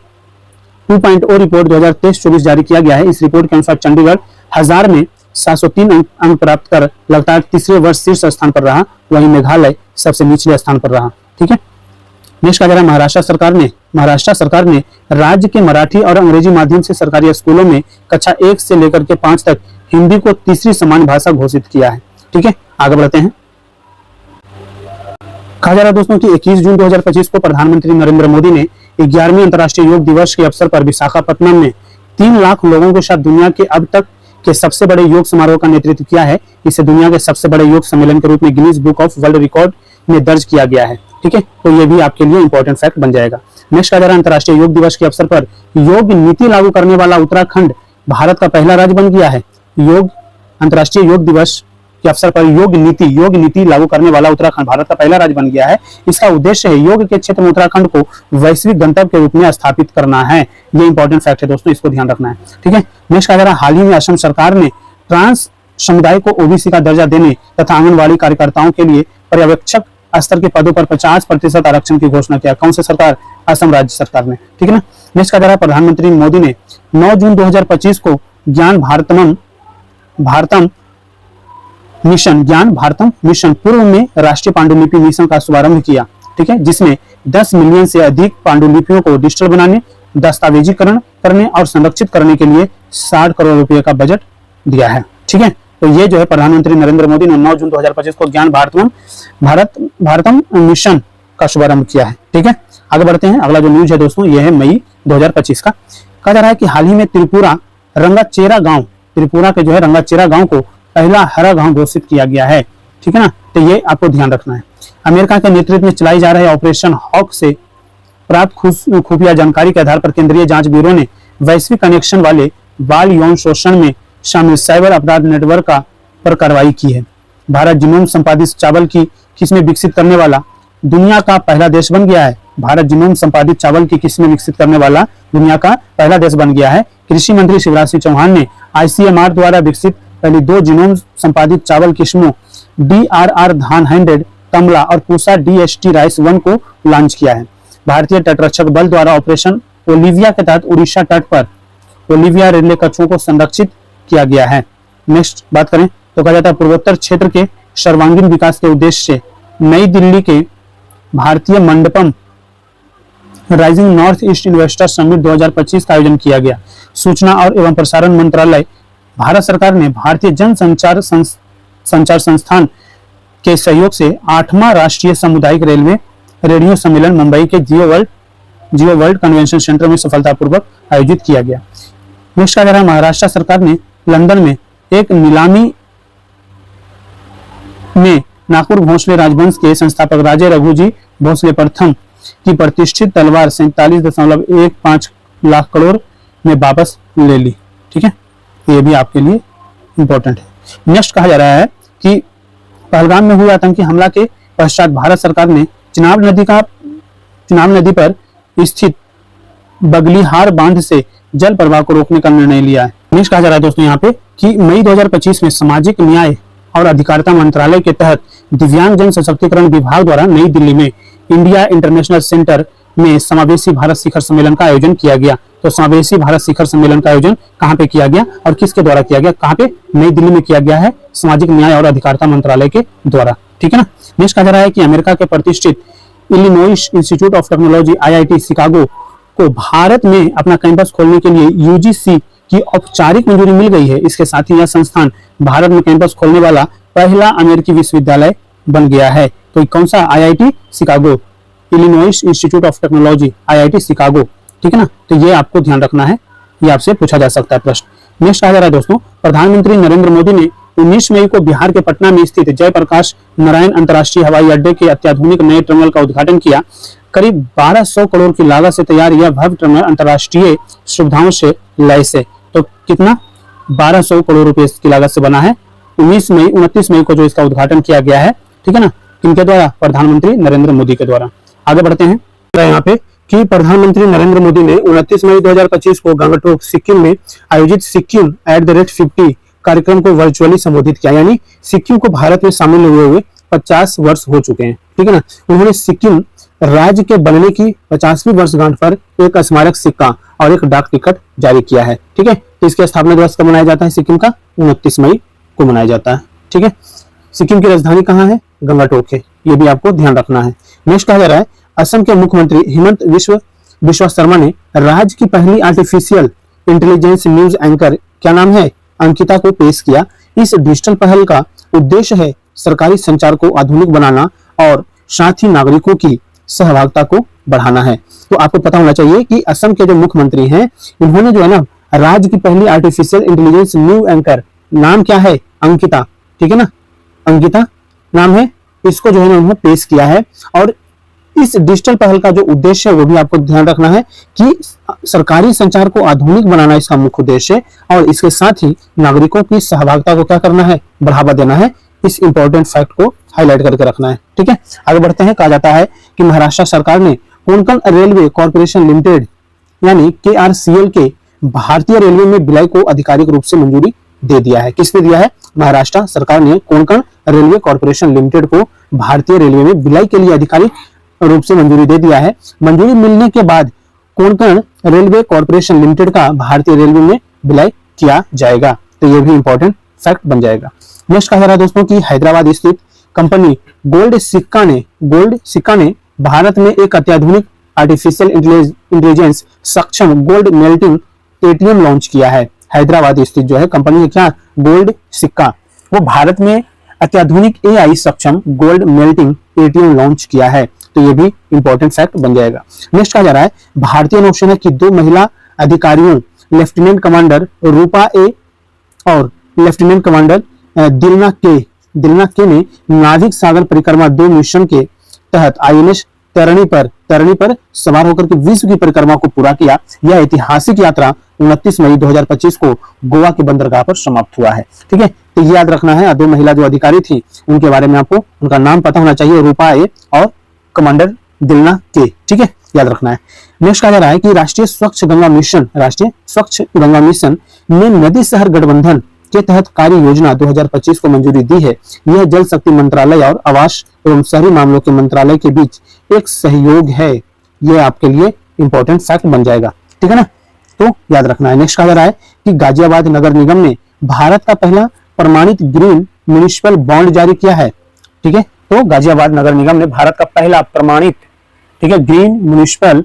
2.0 report 2023-24 जारी किया गया है। इस रिपोर्ट के अनुसार चंडीगढ़ 1000 में 703 अंक प्राप्त कर लगातार तीसरे वर्ष शीर्ष स्थान पर रहा, वहीं मेघालय सबसे निचले स्थान पर रहा। ठीक है, नेक्स्ट का जरा महाराष्ट्र सरकार ने राज्य के मराठी और अंग्रेजी माध्यम से सरकारी स्कूलों में कक्षा 1 से लेकर के 5 तक हिंदी को तीसरी सामान्य भाषा घोषित किया है। ठीक है, आगे बढ़ते हैं। कहा जा रहा है दोस्तों कि 21 जून 2025 को प्रधानमंत्री नरेंद्र मोदी ने 11वें अंतर्राष्ट्रीय योग दिवस के अवसर पर विशाखापट्टनम में 3 लाख लोगों के साथ दुनिया के अब तक के सबसे बड़े योग समारोह का नेतृत्व किया है। इसे दुनिया के सबसे बड़े योग सम्मेलन के रूप में Guinness book of world record में दर्ज किया गया है। ठीक है, तो ये भी आपके लिए इंपॉर्टेंट फैक्ट बन जाएगा। नेक्स्ट का जरा अंतर्राष्ट्रीय योग दिवस के अवसर पर योग नीति लागू करने वाला उत्तराखंड भारत का पहला राज्य बन गया है। अंतर्राष्ट्रीय योग दिवस के अवसर पर योग नीति लागू करने वाला उत्तराखंड भारत का पहला राज्य बन गया है। इसका उद्देश्य है योग के क्षेत्र में उत्तराखंड को वैश्विक गंतव्य के रूप में स्थापित करना है। ये इंपॉर्टेंट फैक्ट है दोस्तों, इसको ध्यान रखना है। ठीक है, नेक्स्ट का जरा हाल ही में असम सरकार ने ट्रांस समुदाय को ओबीसी का दर्जा देने तथा आंगनबाड़ी कार्यकर्ताओं के लिए पर्यवेक्षक स्तर के पदों पर 50% आरक्षण की घोषणा किया। कौन सी सरकार? असम राज्य सरकार ने। ठीक है ना। नेक्स्ट का जरा प्रधानमंत्री मोदी ने 9 जून 2025 को ज्ञान भारतम मिशन पूर्व में राष्ट्रीय पांडुलिपि मिशन का शुभारंभ किया। ठीक है, जिसमें 10 मिलियन से अधिक पांडुलिपियों को डिजिटल बनाने, दस्तावेजीकरण करने और संरक्षित करने के लिए 60 करोड़ रुपए का बजट दिया है। ठीक है, तो ये जो है प्रधानमंत्री नरेंद्र मोदी ने 9 जून 2025 को ज्ञान भारतम मिशन का शुभारंभ किया है। ठीक है, आगे बढ़ते हैं। अगला जो न्यूज है दोस्तों, ये है मई 2025 का। कहा जा रहा है कि हाल ही में त्रिपुरा के जो है रंगाचेरा गांव को पहला हरा गांव घोषित किया गया है। ठीक है ना, तो ये आपको ध्यान रखना है। अमेरिका के नेतृत्व में चलाई जा रहे ऑपरेशन हॉक से प्राप्त खुफिया जानकारी के आधार पर केंद्रीय जांच ब्यूरो ने वैश्विक कनेक्शन वाले बाल यौन शोषण में शामिल साइबर अपराध नेटवर्क पर कार्रवाई की है। भारत जीनोम संपादित चावल की किस्में विकसित करने वाला दुनिया का पहला देश बन गया है। भारत जीनोम संपादित चावल की किस्में विकसित करने वाला दुनिया का पहला देश बन गया है। कृषि मंत्री शिवराज सिंह चौहान ने ICMR द्वारा विकसित पहली 2 जीनोम संपादित चावल किस्मों DRR धान 100, कमला और पूसा DST राइस 1 को लॉन्च किया है। भारतीय तटरक्षक बल द्वारा ऑपरेशन ओलिविया के तहत उड़ीसा तट पर ओलिविया रेलवे कछुओं को संरक्षित किया गया है। नेक्स्ट बात करें तो कहा जाता है पूर्वोत्तर क्षेत्र के सर्वांगीण विकास के उद्देश्य से नई दिल्ली के भारतीय Mandapam rising north east investor summit 2025 का आयोजन किया गया। सूचना और एवं प्रसारण मंत्रालय भारत सरकार ने भारतीय जन संचार संस्थान के सहयोग से 8वां राष्ट्रीय सामुदायिक रेडियो सम्मेलन मुंबई के जियो वर्ल्ड कन्वेंशन सेंटर में सफलतापूर्वक आयोजित किया गया। नेक्स्ट का जरा महाराष्ट्र सरकार ने लंदन में एक नीलामी में नागपुर भोसले राजवंश के संस्थापक राजे रघुजी भोसले प्रथम की प्रतिष्ठित तलवार 47.15 लाख करोड़ में वापस ले ली। ठीक है, ये भी आपके लिए इंपॉर्टेंट है। नेक्स्ट कहा जा रहा है कि पहलगाम में हुए आतंकी हमला के पश्चात भारत सरकार ने चिनाब नदी पर स्थित बगलीहार बांध से जल प्रवाह को रोकने का निर्णय लिया है। नेक्स्ट कहा जा रहा है दोस्तों यहाँ पे कि मई 2025 में सामाजिक न्याय और अधिकारिता मंत्रालय के तहत दिव्यांग जन सशक्तिकरण विभाग द्वारा नई दिल्ली में इंडिया इंटरनेशनल सेंटर में समावेशी भारत शिखर सम्मेलन का आयोजन किया गया। तो समावेशी भारत शिखर सम्मेलन का आयोजन कहाँ पे किया गया और किसके द्वारा किया गया? कहाँ पे? नई दिल्ली में किया गया है, सामाजिक न्याय और अधिकारिता मंत्रालय के द्वारा। ठीक है ना। नेक्स्ट कहा जा रहा है कि अमेरिका के प्रतिष्ठित Illinois institute of technology IIT Chicago को भारत में अपना कैंपस खोलने के लिए UGC की औपचारिक मंजूरी मिल गई है। इसके साथ ही यह संस्थान भारत में कैंपस खोलने वाला पहला अमेरिकी विश्वविद्यालय बन गया है। तो कौन सा? IIT Chicago, Illinois institute of technology IIT Chicago. ठीक है ना, तो ये आपको ध्यान रखना है, ये आपसे पूछा जा सकता है प्रश्न। नेक्स्ट कहा जा रहा है दोस्तों, प्रधानमंत्री नरेंद्र मोदी ने 19 मई को बिहार के पटना में स्थित जयप्रकाश नारायण अंतर्राष्ट्रीय हवाई अड्डे के अत्याधुनिक नए टर्मिनल का उद्घाटन किया। करीब 1200 करोड़ की लागत से तैयार यह भव्य टर्मिनल अंतर्राष्ट्रीय सुविधाओं से लैस है। तो कितना? 1200 करोड़ रुपए की लागत से बना है। 29 मई को जो इसका उद्घाटन किया गया है। ठीक है ना, किनके द्वारा? प्रधानमंत्री नरेंद्र मोदी के द्वारा। आगे बढ़ते हैं यहाँ पे कि प्रधानमंत्री नरेंद्र मोदी ने 29 मई 2025 को गंगटोक सिक्किम में आयोजित सिक्किम @50 कार्यक्रम को वर्चुअली संबोधित किया। यानी सिक्किम को भारत में शामिल हुए 50 वर्ष हो चुके हैं। ठीक है ना। उन्होंने सिक्किम राज्य के बनने की 50वीं वर्षगांठ पर एक स्मारक सिक्का और एक डाक टिकट जारी किया है। ठीक है, तो इसके स्थापना दिवस कब मनाया जाता है सिक्किम का? 29 मई को मनाया जाता है। ठीक है, सिक्किम की राजधानी कहाँ है? गंगाटोक है, ये भी आपको ध्यान रखना है। नेक्स्ट कहा जा रहा है असम के मुख्यमंत्री हिमंत बिश्वा शर्मा ने राज्य की पहली आर्टिफिशियल इंटेलिजेंस न्यूज एंकर, क्या नाम है, अंकिता को पेश किया। इस डिजिटल पहल का उद्देश्य है सरकारी संचार को आधुनिक बनाना और साथ ही नागरिकों की सहभागिता को बढ़ाना है। तो आपको पता होना चाहिए कि असम के जो मुख्यमंत्री हैं, इन्होंने जो है ना राज्य की पहली आर्टिफिशियल इंटेलिजेंस न्यूज एंकर, नाम क्या है? अंकिता। ठीक है ना, अंकिता नाम है, इसको जो है ना उन्होंने पेश किया है। और इस डिजिटल पहल का जो उद्देश्य है वो भी आपको ध्यान रखना है कि सरकारी संचार को आधुनिक बनाना इसका मुख्य उद्देश्य है, और इसके साथ ही नागरिकों की सहभागिता को क्या करना है? बढ़ावा देना है। इस इंपॉर्टेंट फैक्ट को हाईलाइट करके रखना है। ठीक है, आगे बढ़ते हैं। कहा जाता है कि महाराष्ट्र सरकार ने कोंकण रेलवे कॉर्पोरेशन लिमिटेड यानी KRCL के भारतीय रेलवे में विलय को आधिकारिक रूप से मंजूरी दे दिया है। किसने दिया है? महाराष्ट्र सरकार ने कोंकण रेलवे कॉर्पोरेशन लिमिटेड को भारतीय रेलवे में विलय के लिए आधिकारिक रूप से मंजूरी दे दिया है। मंजूरी मिलने के बाद कोंकण रेलवे कॉर्पोरेशन लिमिटेड का भारतीय रेलवे में विलय किया जाएगा। तो ये भी इंपॉर्टेंट फैक्ट बन जाएगा। नेक्स्ट कहा जा रहा है दोस्तों कि हैदराबाद स्थित कंपनी गोल्ड सिक्का ने भारत में एक अत्याधुनिक आर्टिफिशियल इंटेलिजेंस सक्षम गोल्ड मेल्टिंग ATM लॉन्च किया है। हैदराबाद स्थित जो है कंपनी है क्या? गोल्ड सिक्का, वो भारत में अत्याधुनिक AI सक्षम गोल्ड मेल्टिंग ATM लॉन्च किया है। तो ये भी इंपॉर्टेंट फैक्ट बन जाएगा। नेक्स्ट कहा जा रहा है भारतीय नौसेना की 2 महिला अधिकारियों लेफ्टिनेंट कमांडर रूपा ए और लेफ्टिनेंट कमांडर दिलना के ने नाविक सागर परिक्रमा 2 मिशन के तहत INS तरणी पर सवार होकर के विश्व की परिक्रमा को पूरा किया। यह ऐतिहासिक यात्रा 29 मई 2025 को गोवा के बंदरगाह पर समाप्त हुआ है। ठीक है, तो ये याद रखना है। 2 महिला जो अधिकारी थी उनके बारे में आपको उनका नाम पता होना चाहिए, रूपा ए और कमांडर दिलना के। ठीक है, याद रखना है। नेक्स्ट कहा जा रहा है कि राष्ट्रीय स्वच्छ गंगा मिशन ने नदी शहर गठबंधन के तहत कार्य योजना 2025 को मंजूरी दी है। यह जल शक्ति मंत्रालय और आवास एवं शहरी मामलों के मंत्रालय के बीच एक सहयोग है। यह आपके लिए इंपॉर्टेंट फैक्ट बन जाएगा। ठीक है ना, तो याद रखना है। नेक्स्ट कहा जा रहा है कि गाजियाबाद नगर निगम ने भारत का पहला प्रमाणित ग्रीन म्युनिसिपल बॉन्ड जारी किया है। ठीक है, तो गाजियाबाद नगर निगम ने भारत का पहला प्रमाणित, ठीक है, ग्रीन म्युनिसिपल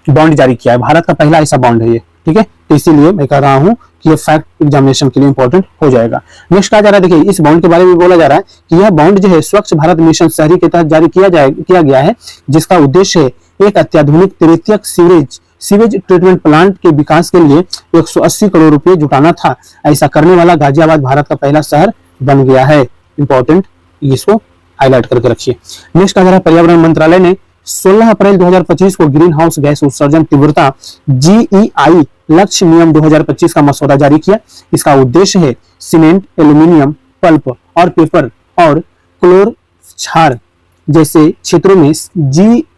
बॉन्ड जारी किया है। भारत का पहला ऐसा बॉन्ड है ये। ठीक है, तो इसीलिए मैं कह रहा हूं कि ये फैक्ट एग्जामिनेशन के लिए इंपॉर्टेंट हो जाएगा। नेक्स्ट कहा जा रहा है, देखिए इस बॉन्ड के बारे में बोला जा रहा है कि यह बॉन्ड जो है स्वच्छ भारत मिशन शहरी के तहत जारी किया गया है, जिसका उद्देश्य है एक अत्याधुनिक तृतीयक सीवेज ट्रीटमेंट प्लांट के विकास के लिए 180 करोड़ रुपए जुटाना था। ऐसा करने वाला गाजियाबाद भारत का पहला शहर बन गया है। इंपॉर्टेंट, इसको हाईलाइट करके रखिए। नेक्स्ट कहा जा रहा है पर्यावरण मंत्रालय ने 16 अप्रैल 2025 को ग्रीन हाउस गैस उत्सर्जन तीव्रता GEI लक्ष्य नियम 2025 का मसौदा जारी किया। इसका उद्देश्य है सीमेंट, एल्यूमिनियम, पल्प और पेपर और क्लोर क्षार जैसे क्षेत्रों में GHG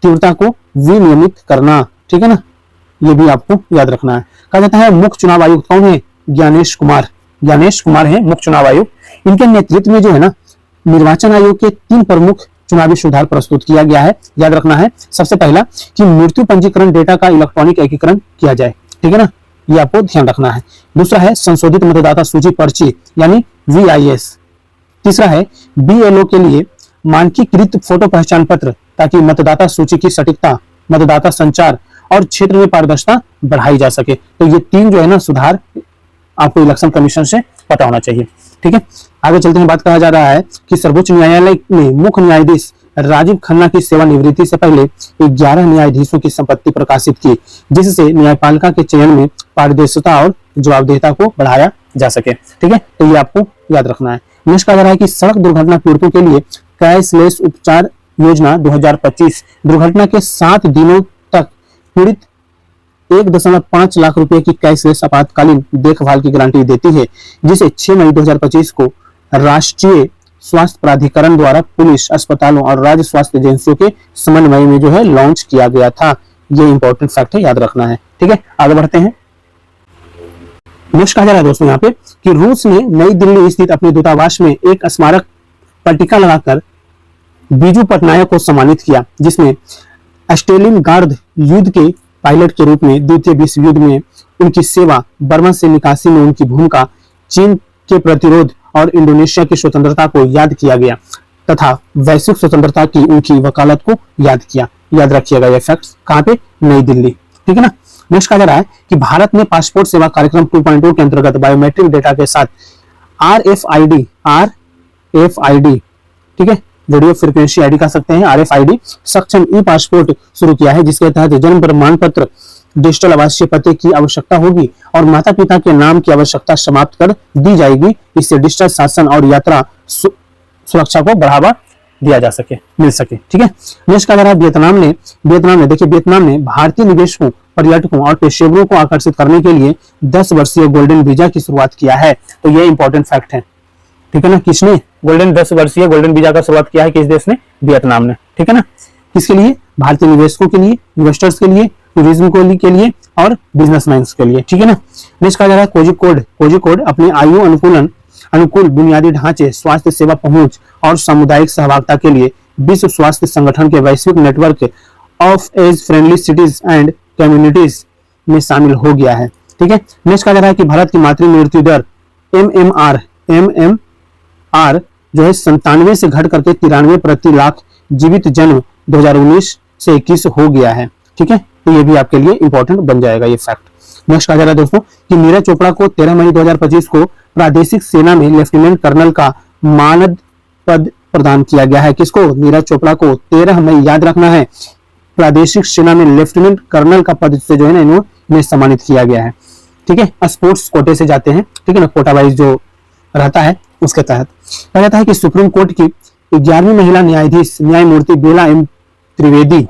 तीव्रता को विनियमित करना। ठीक है ना, ये भी आपको याद रखना है। कहा जाता है मुख्य चुनाव आयुक्त कौन है? ज्ञानेश कुमार है मुख्य चुनाव आयुक्त। इनके नेतृत्व में जो है ना निर्वाचन आयोग के 3 प्रमुख चुनावी सुधार प्रस्तुत किया गया है। याद रखना है सबसे पहला कि मृत्यु पंजीकरण डेटा का इलेक्ट्रॉनिक एकीकरण किया जाए। ठीक है ना, ये आपको ध्यान रखना है। दूसरा है संशोधित मतदाता सूची पर्ची यानी VIS। तीसरा है BLO के लिए मानकीकृत फोटो पहचान पत्र, ताकि मतदाता सूची की सटीकता, मतदाता संचार और क्षेत्र में पारदर्शिता बढ़ाई जा सके। तो ये 3 जो है ना सुधार आपको इलेक्शन कमीशन से पता होना चाहिए। ठीक है, आगे चलते हैं। बात कहा जा रहा है कि सर्वोच्च न्यायालय ने मुख्य न्यायाधीश राजीव खन्ना की सेवानिवृत्ति से पहले 11 न्यायाधीशों की संपत्ति प्रकाशित की, जिससे न्यायपालिका के चयन में पारदर्शिता और जवाबदेहिता को बढ़ाया जा सके। ठीक है, तो ये आपको याद रखना है। नेक्स्ट कहा जा रहा है कि सड़क दुर्घटना पीड़ितों के लिए कैशलेस उपचार योजना 2025 दुर्घटना के 7 दिनों तक पीड़ित 1.5 लाख रुपए की कैशलेस आपातकालीन देखभाल की गारंटी देती है, जिसे 6 मई 2025 को राष्ट्रीय स्वास्थ्य प्राधिकरण द्वारा पुलिस, अस्पतालों और राज्य स्वास्थ्य एजेंसियों के समन्वय में जो है लॉन्च किया गया था। ये इंपॉर्टेंट फैक्ट है, याद रखना है। ठीक है, आगे बढ़ते हैं। नेक्स्ट कहा जा रहा है दोस्तों यहाँ पे कि रूस ने नई दिल्ली स्थित अपने दूतावास में एक स्मारक टीका लगाकर बीजू पटनायक को सम्मानित किया, जिसमें स्टेलिनग्राड युद्ध के पायलट के रूप में द्वितीय विश्व युद्ध में उनकी सेवा, बर्मा से निकासी में उनकी भूमिका, चीन के प्रतिरोध और इंडोनेशिया की स्वतंत्रता को याद किया गया तथा वैश्विक स्वतंत्रता की उनकी वकालत को याद रखिएगा। ये फैक्ट्स कहाँ पे? नई दिल्ली। ठीक है ना। नेक्स्ट कहा जा रहा है कि भारत ने पासपोर्ट सेवा कार्यक्रम 2.0 के अंतर्गत बायोमेट्रिक डेटा के साथ RFID, ठीक है, रेडियो फ्रीक्वेंसी आईडी कह सकते हैं, RFID सक्षम ई पासपोर्ट शुरू किया है, जिसके तहत जन्म प्रमाण पत्र, डिजिटल आवासीय पते की आवश्यकता होगी और माता पिता के नाम की आवश्यकता समाप्त कर दी जाएगी। इससे डिजिटल शासन और यात्रा सुरक्षा को बढ़ावा दिया जा सके, मिल सके। ठीक है। नेक्स्ट कहा जा रहा है वियतनाम ने देखिए, वियतनाम ने भारतीय निवेशकों, पर्यटकों और पेशेवरों को आकर्षित करने के लिए 10 वर्षीय गोल्डन वीजा की शुरुआत किया है। तो ये इंपॉर्टेंट फैक्ट है। ठीक है ना। किसने 10 वर्षीय गोल्डन वीजा का शुरुआत किया है? किस देश ने? वियतनाम ने। ठीक है ना। किसके लिए? भारतीय निवेशकों के लिए, इन्वेस्टर्स के लिए, टूरिज्म के लिए और बिजनेसमैन के लिए। ठीक है ना। नेक्स्ट कहा जा रहा है कोझिकोड अपने आयु अनुकूल बुनियादी ढांचे, स्वास्थ्य सेवा पहुंच और सामुदायिक सहभागिता के लिए विश्व स्वास्थ्य संगठन के वैश्विक network of age friendly cities and communities में शामिल हो गया है। ठीक है। नेक्स्ट कहा जा रहा है कि भारत की मातृ मृत्यु दर MMR जो है 97 से घट करके 93 प्रति लाख जीवित जन्म 2019 से 21 हो गया है। ठीक है। तो ये भी आपके लिए इंपॉर्टेंट बन जाएगा ये फैक्ट। नेक्स्ट कहा जा रहा है दोस्तों कि नीरज चोपड़ा को 13 मई 2025 को प्रादेशिक सेना में लेफ्टिनेंट कर्नल का मानद पद प्रदान किया गया है। किसको? नीरज चोपड़ा को 13 मई, याद रखना है, प्रादेशिक सेना में लेफ्टिनेंट कर्नल का पद से जो है ना इन्हें सम्मानित किया गया है। ठीक है। स्पोर्ट्स कोटे से जाते हैं। ठीक है ना। कोटा वाइज जो रहता है उसके तहत कहा जाता है कि सुप्रीम कोर्ट की 11वीं महिला न्यायाधीश न्यायमूर्ति बेला एम त्रिवेदी,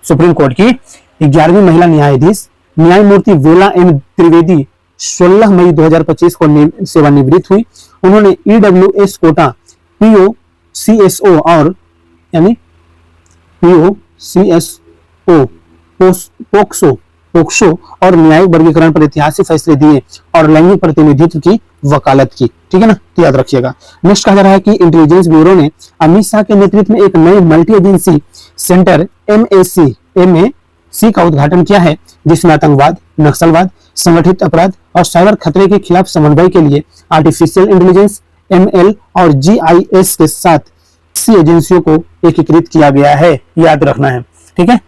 सुप्रीम कोर्ट की 11वीं महिला न्यायाधीश न्यायमूर्ति बेला एम त्रिवेदी 16 मई 2025 को सेवानिवृत्त हुई। उन्होंने EWS कोटा, POCSO और यानी पोक्सो और न्यायिक वर्गीकरण पर ऐतिहासिक फैसले दिए और लैंगिक प्रतिनिधित्व की वकालत की। ठीक है ना। तो याद रखिएगा। नेक्स्ट कहा जा रहा है कि इंटेलिजेंस ब्यूरो ने अमित शाह के नेतृत्व में एक नए मल्टी एजेंसी सेंटर MAC का उद्घाटन किया है, जिसमें आतंकवाद, नक्सलवाद, संगठित अपराध और साइबर खतरे के खिलाफ समन्वय के लिए आर्टिफिशियल इंटेलिजेंस ML और GIS के साथ इसी एजेंसियों को एकीकृत किया गया है। याद रखना है। ठीक है।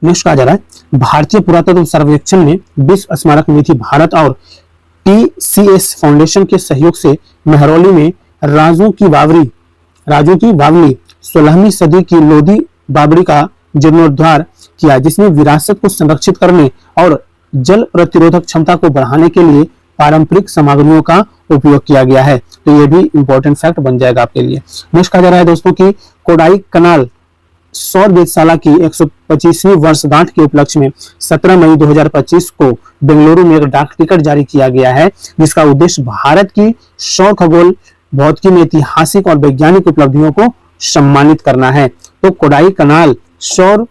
नेक्स्ट कहा जा रहा है भारतीय पुरातत्व सर्वेक्षण ने विश्व स्मारक निधि भारत और TCS फाउंडेशन के सहयोग से महरौली में राजू की बावली 16वीं सदी की लोधी बावड़ी का जीर्णोद्धार किया, जिसमें विरासत को संरक्षित करने और जल प्रतिरोधक क्षमता को बढ़ाने के लिए पारंपरिक सामग्रियों का उपयोग किया गया है। तो ये भी इंपॉर्टेंट फैक्ट बन जाएगा आपके लिए। नेक्स्ट कहा जा रहा है दोस्तों की कोडाई कनाल सौर वेधशाला की 125वीं वर्षगांठ के उपलक्ष्य में 17 मई 2025 को बेंगलुरु में एक डाक टिकट जारी किया गया है, जिसका उद्देश्य भारत की सौर खगोल भौतिकी में ऐतिहासिक और वैज्ञानिक उपलब्धियों को सम्मानित करना है। तो कोडाई कनाल सौर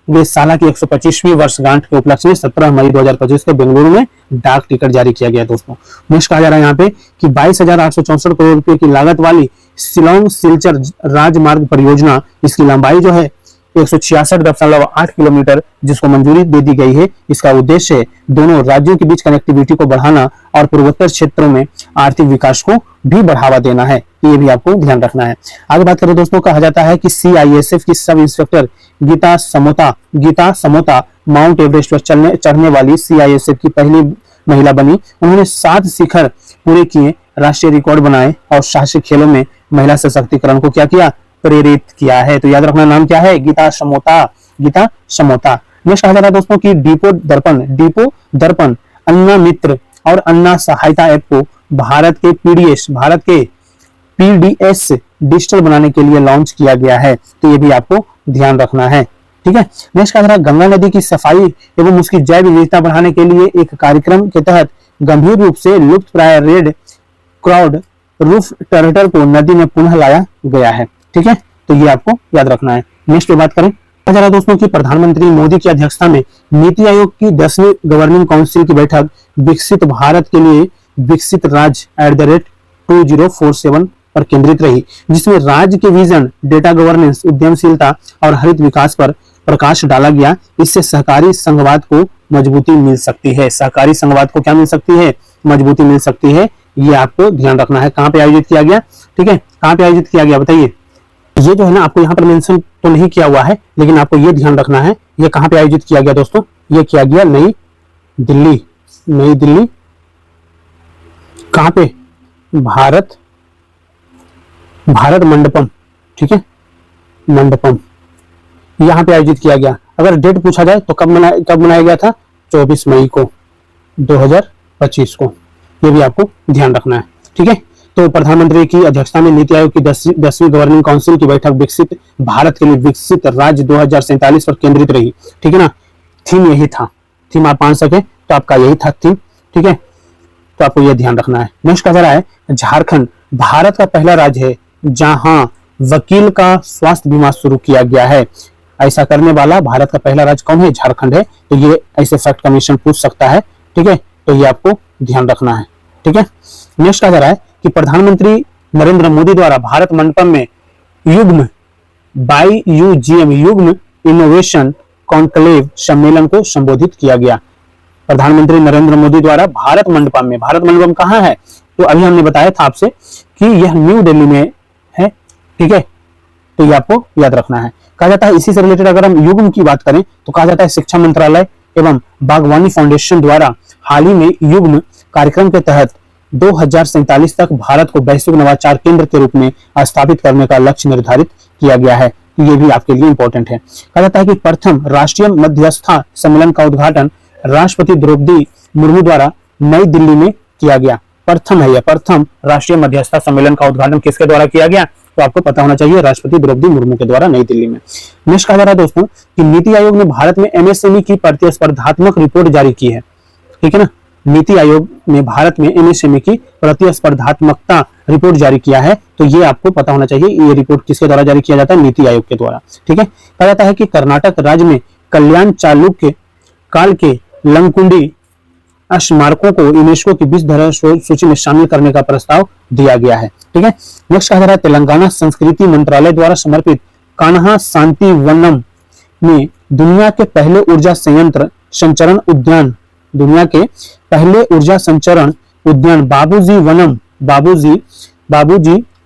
वेधशाला की 125वीं वर्षगांठ के उपलक्ष्य में 17 मई 2025 को बेंगलुरु में डाक टिकट जारी किया गया दोस्तों। नेक्स्ट कहा जा रहा है यहाँ पे कि 22,864 करोड़ रुपए की लागत वाली शिलोंग सिलचर राजमार्ग परियोजना, इसकी लंबाई जो है 166.8 किलोमीटर, जिसको मंजूरी दे दी गई है। इसका उद्देश्य दोनों राज्यों के बीच कनेक्टिविटी को बढ़ाना और पूर्वोत्तर क्षेत्रों में आर्थिक विकास को भी बढ़ावा देना है। ये भी आपको ध्यान रखना है। आगे बात करें दोस्तों, कहा जाता है कि CISF की sub inspector Geeta Samota mount Everest पर चढ़ने वाली CISF की पहली महिला बनी। उन्होंने 7 शिखर पूरे किए, राष्ट्रीय रिकॉर्ड बनाए और साहसिक खेलों में महिला सशक्तिकरण को क्या किया? प्रेरित किया है। तो याद रखना, नाम क्या है? गीता समोता। नेक्स्ट कहा जा रहा है दोस्तों की डिपो दर्पण अन्ना मित्र और अन्ना सहायता ऐप को भारत के PDS डिजिटल बनाने के लिए लॉन्च किया गया है। तो ये भी आपको ध्यान रखना है। ठीक है। नेक्स्ट कहा जा रहा है गंगा नदी की सफाई एवं उसकी जैव विविधता बढ़ाने के लिए एक कार्यक्रम के तहत गंभीर रूप से लुप्त प्राय रेड क्राउड रूफ टर्टल को नदी में पुनः लाया गया है। ठीक है। तो ये आपको याद रखना है। नेक्स्ट पे बात करें, कहा जा रहा है दोस्तों की प्रधानमंत्री मोदी की अध्यक्षता में नीति आयोग की 10वीं गवर्निंग काउंसिल की बैठक विकसित भारत के लिए विकसित राज्य @2047 पर केंद्रित रही, जिसमें राज्य के विजन, डेटा गवर्नेंस, उद्यमशीलता और हरित विकास पर प्रकाश डाला गया। इससे सहकारी संघवाद को मजबूती मिल सकती है। सहकारी संघवाद को क्या मिल सकती है? मजबूती मिल सकती है। ये आपको ध्यान रखना है। कहां पे आयोजित किया गया? ठीक है, कहां पे आयोजित किया गया बताइए। ये जो है ना, आपको यहाँ पर मेंशन तो नहीं किया हुआ है, लेकिन आपको ये ध्यान रखना है ये कहां पे आयोजित किया गया दोस्तों। ये किया गया नई दिल्ली। नई दिल्ली कहां पे? भारत मंडपम। ठीक है, मंडपम यहां पे आयोजित किया गया। अगर डेट पूछा जाए तो कब मनाया गया था? 24 मई को 2025 को। ये भी आपको ध्यान रखना है। ठीक है, तो प्रधानमंत्री की अध्यक्षता में नीति आयोग की 10वीं गवर्निंग काउंसिल की बैठक विकसित भारत के लिए विकसित राज्य 2047 पर केंद्रित रही। ठीक है ना, थीम यही था। थीम आप मान सके तो आपका यही था थीम। ठीक है, तो आपको यह ध्यान रखना है। नेक्स्ट कहा जा रहा है झारखंड भारत का पहला राज्य है जहां वकील का स्वास्थ्य बीमा शुरू किया गया है। ऐसा करने वाला भारत का पहला राज्य कौन है? झारखंड है। तो ये ऐसे फैक्ट कमीशन पूछ सकता है। ठीक है, तो ये आपको ध्यान रखना है। ठीक है, नेक्स्ट कहा जा रहा है कि प्रधानमंत्री नरेंद्र मोदी द्वारा भारत मंडपम में युग्म BUGM युग्म इनोवेशन कॉन्क्लेव सम्मेलन को संबोधित किया गया। प्रधानमंत्री नरेंद्र मोदी द्वारा भारत मंडपम में, भारत मंडपम कहाँ है? तो अभी हमने बताया था आपसे कि यह न्यू दिल्ली में है। ठीक है, तो ये आपको याद रखना है। कहा जाता है इसी से रिलेटेड अगर हम युग्म की बात करें तो कहा जाता है शिक्षा मंत्रालय एवं बागवानी फाउंडेशन द्वारा हाल ही में युग्म कार्यक्रम के तहत 2047 तक भारत को वैश्विक नवाचार केंद्र के रूप में स्थापित करने का लक्ष्य निर्धारित किया गया है। ये भी आपके लिए इंपॉर्टेंट है। कहा जाता है कि प्रथम राष्ट्रीय मध्यस्थता सम्मेलन का उद्घाटन राष्ट्रपति द्रौपदी मुर्मू द्वारा नई दिल्ली में किया गया। प्रथम है यह, प्रथम राष्ट्रीय मध्यस्थता सम्मेलन का उद्घाटन किसके द्वारा किया गया? तो आपको पता होना चाहिए, राष्ट्रपति द्रौपदी मुर्मू के द्वारा नई दिल्ली में। नेक्स्ट कहा जा रहा है दोस्तों कि नीति आयोग ने भारत में MSME की प्रतिस्पर्धात्मक रिपोर्ट जारी की है। ठीक है ना, नीति आयोग ने भारत में MSME की प्रतिस्पर्धात्मकता रिपोर्ट जारी किया है। तो ये आपको पता होना चाहिए, ये रिपोर्ट किसके द्वारा जारी किया जाता है? नीति आयोग के द्वारा। ठीक है, कहा जाता है कि कर्नाटक राज्य में कल्याण चालुक्य काल के लंकुंडी स्मारकों को यूनेस्को की विश्व धरोहर सूची में शामिल करने का प्रस्ताव दिया गया है। ठीक है, नेक्स्ट कहा जा रहा है तेलंगाना संस्कृति मंत्रालय द्वारा समर्पित कान्हा शांति वनम में दुनिया के पहले ऊर्जा संयंत्र संचरण उद्यान, दुनिया के पहले ऊर्जा संचरण उद्यान बाबूजी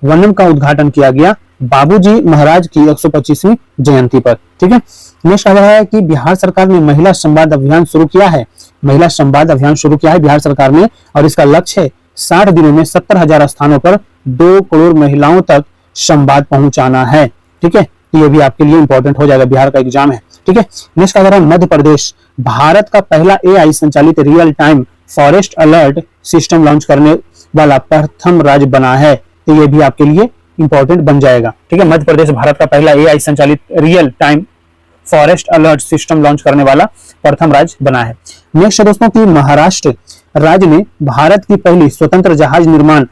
वनम का उद्घाटन किया गया बाबूजी महाराज की 125वीं जयंती पर। ठीक है, नेक्स्ट आ रहा है कि बिहार सरकार ने महिला संवाद अभियान शुरू किया है। महिला संवाद अभियान शुरू किया है बिहार सरकार ने, और इसका लक्ष्य है 60 दिनों में 70,000 स्थानों पर 2 करोड़ महिलाओं तक संवाद पहुंचाना है। ठीक है, ये भी आपके लिए इंपॉर्टेंट हो जाएगा, बिहार का एग्जाम है। ठीक है, नेक्स्ट आ रहा है मध्य प्रदेश भारत का पहला AI संचालित real time forest alert system launch करने वाला प्रथम राज्य बना है। तो ये भी आपके लिए इंपॉर्टेंट बन जाएगा। ठीक है, मध्य प्रदेश भारत का पहला AI संचालित real time forest alert system launch करने वाला प्रथम राज्य बना है। नेक्स्ट दोस्तों की महाराष्ट्र राज्य ने भारत की पहली स्वतंत्र जहाज निर्माण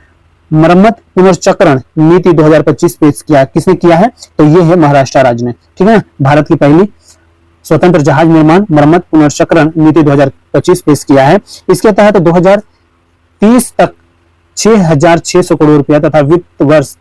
मरम्मत पुनर्चक्रण नीति 2025 पेश किया। किसने किया है? तो ये है महाराष्ट्र राज्य ने। ठीक है, भारत की पहली स्वतंत्र जहाज निर्माण मरम्मत पुनर्चक्रण नीति 2025 पेश किया है। इसके तहत 2030 तक 6,600 करोड़ रुपया तथा वित्त वर्ष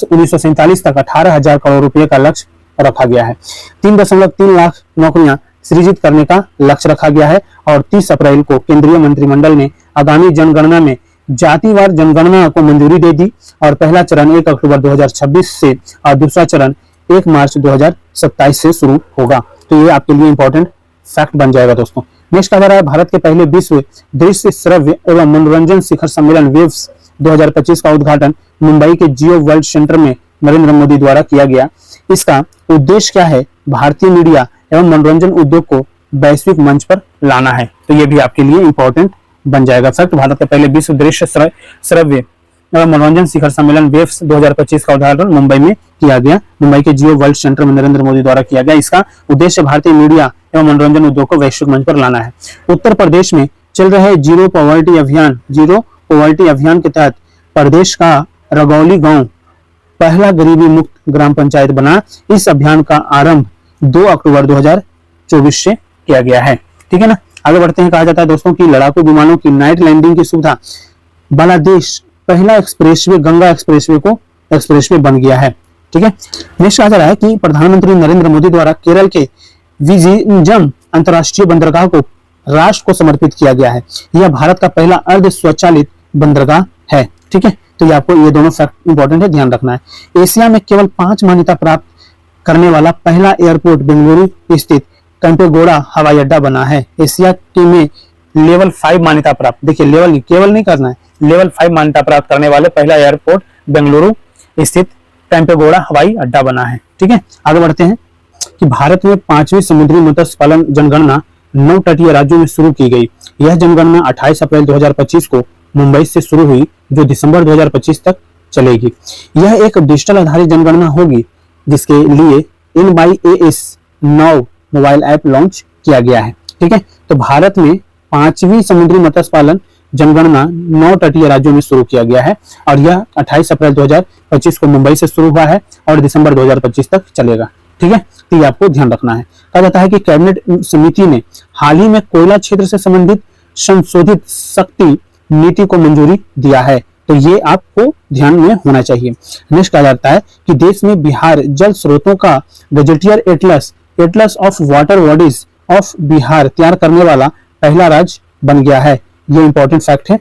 1947 तक 18,000 करोड़ रुपए का लक्ष्य रखा गया है। 3.3 लाख नौकरियां सृजित करने का लक्ष्य रखा गया है। और 30 अप्रैल को केंद्रीय मंत्रिमंडल ने आगामी जनगणना में जातिवार जनगणना को मंजूरी दे दी, और पहला चरण 1 अक्टूबर 2026 से और दूसरा चरण 1 मार्च 2027 से शुरू होगा। तो ये आपके लिए इंपॉर्टेंट फैक्ट बन जाएगा दोस्तों। नेक्स्ट आ रहा है भारत के पहले विश्व दृश्य श्रव्य एवं मनोरंजन शिखर सम्मेलन वेव्स 2025 का उद्घाटन मुंबई के जियो वर्ल्ड सेंटर में नरेंद्र मोदी द्वारा किया गया। इसका उद्देश्य क्या है? भारतीय मीडिया एवं मनोरंजन उद्योग को वैश्विक मंच पर लाना है। तो ये भी आपके लिए इंपॉर्टेंट बन जाएगा फैक्ट। भारत के पहले विश्व दृश्य श्रव्य एवं मनोरंजन शिखर सम्मेलन वेव्स 2025 का उद्घाटन मुंबई में किया गया। मुंबई के जियो वर्ल्ड सेंटर में नरेंद्र मोदी द्वारा किया गया। इसका उद्देश्य भारतीय मीडिया एवं मनोरंजन उद्योग को वैश्विक मंच पर लाना है। उत्तर प्रदेश में चल रहे जीरो पॉवर्टी अभियान के तहत प्रदेश का रगौली गांव पहला गरीबी मुक्त ग्राम पंचायत बना। इस अभियान का आरंभ 2 अक्टूबर 2024 से किया गया है। ठीक है ना, आगे बढ़ते हैं। कहा जाता है दोस्तों की लड़ाकू विमानों की नाइट लैंडिंग की सुविधा बांग्लादेश पहला एक्सप्रेसवे, गंगा एक्सप्रेसवे को एक्सप्रेसवे बन गया है। ठीक है, नेक्स्ट कहा जा रहा है कि प्रधानमंत्री नरेंद्र मोदी द्वारा केरल के विजिंजम अंतरराष्ट्रीय बंदरगाह को राष्ट्र को समर्पित किया गया है। यह भारत का पहला अर्ध स्वचालित बंदरगाह है। ठीक है, तो ये आपको ये दोनों फैक्ट इंपॉर्टेंट है, ध्यान रखना है। एशिया में केवल 5 मान्यता प्राप्त करने वाला पहला एयरपोर्ट बेंगलुरु स्थित कैंपेगौड़ा हवाई अड्डा बना है। एशिया के में लेवल 5 मान्यता प्राप्त, देखिए लेवल केवल नहीं करना है, लेवल 5 मान्यता प्राप्त करने वाले पहला एयरपोर्ट बेंगलुरु स्थित कैंपेगौड़ा हवाई अड्डा बना है। ठीक है, आगे बढ़ते हैं कि भारत में 5वीं समुद्री मत्स्य पालन जनगणना 9 तटीय राज्यों में शुरू की गई। यह जनगणना 28 अप्रैल 2025 को मुंबई से शुरू हुई, जो दिसंबर 2025 तक चलेगी। यह एक डिजिटल आधारित जनगणना होगी जिसके लिए InByAS now mobile app launch किया गया है। ठीक है, तो भारत में 5वीं समुद्री मत्स्य पालन जनगणना 9 तटीय राज्यों में शुरू किया गया है और यह 28 अप्रैल 2025 को मुंबई से शुरू हुआ है और दिसंबर 2025 तक चलेगा। ठीक है, तो ये आपको ध्यान रखना है। कहा जाता है कि कैबिनेट समिति ने हाल ही में कोयला क्षेत्र से संबंधित संशोधित शक्ति नीति को मंजूरी दिया है, तो ये आपको ध्यान में होना चाहिए। नेक्स्ट कहा जाता है कि देश में बिहार जल स्रोतों का gazetteer Atlas of water bodies of Bihar तैयार करने वाला पहला राज्य बन गया है। ये इंपॉर्टेंट फैक्ट है,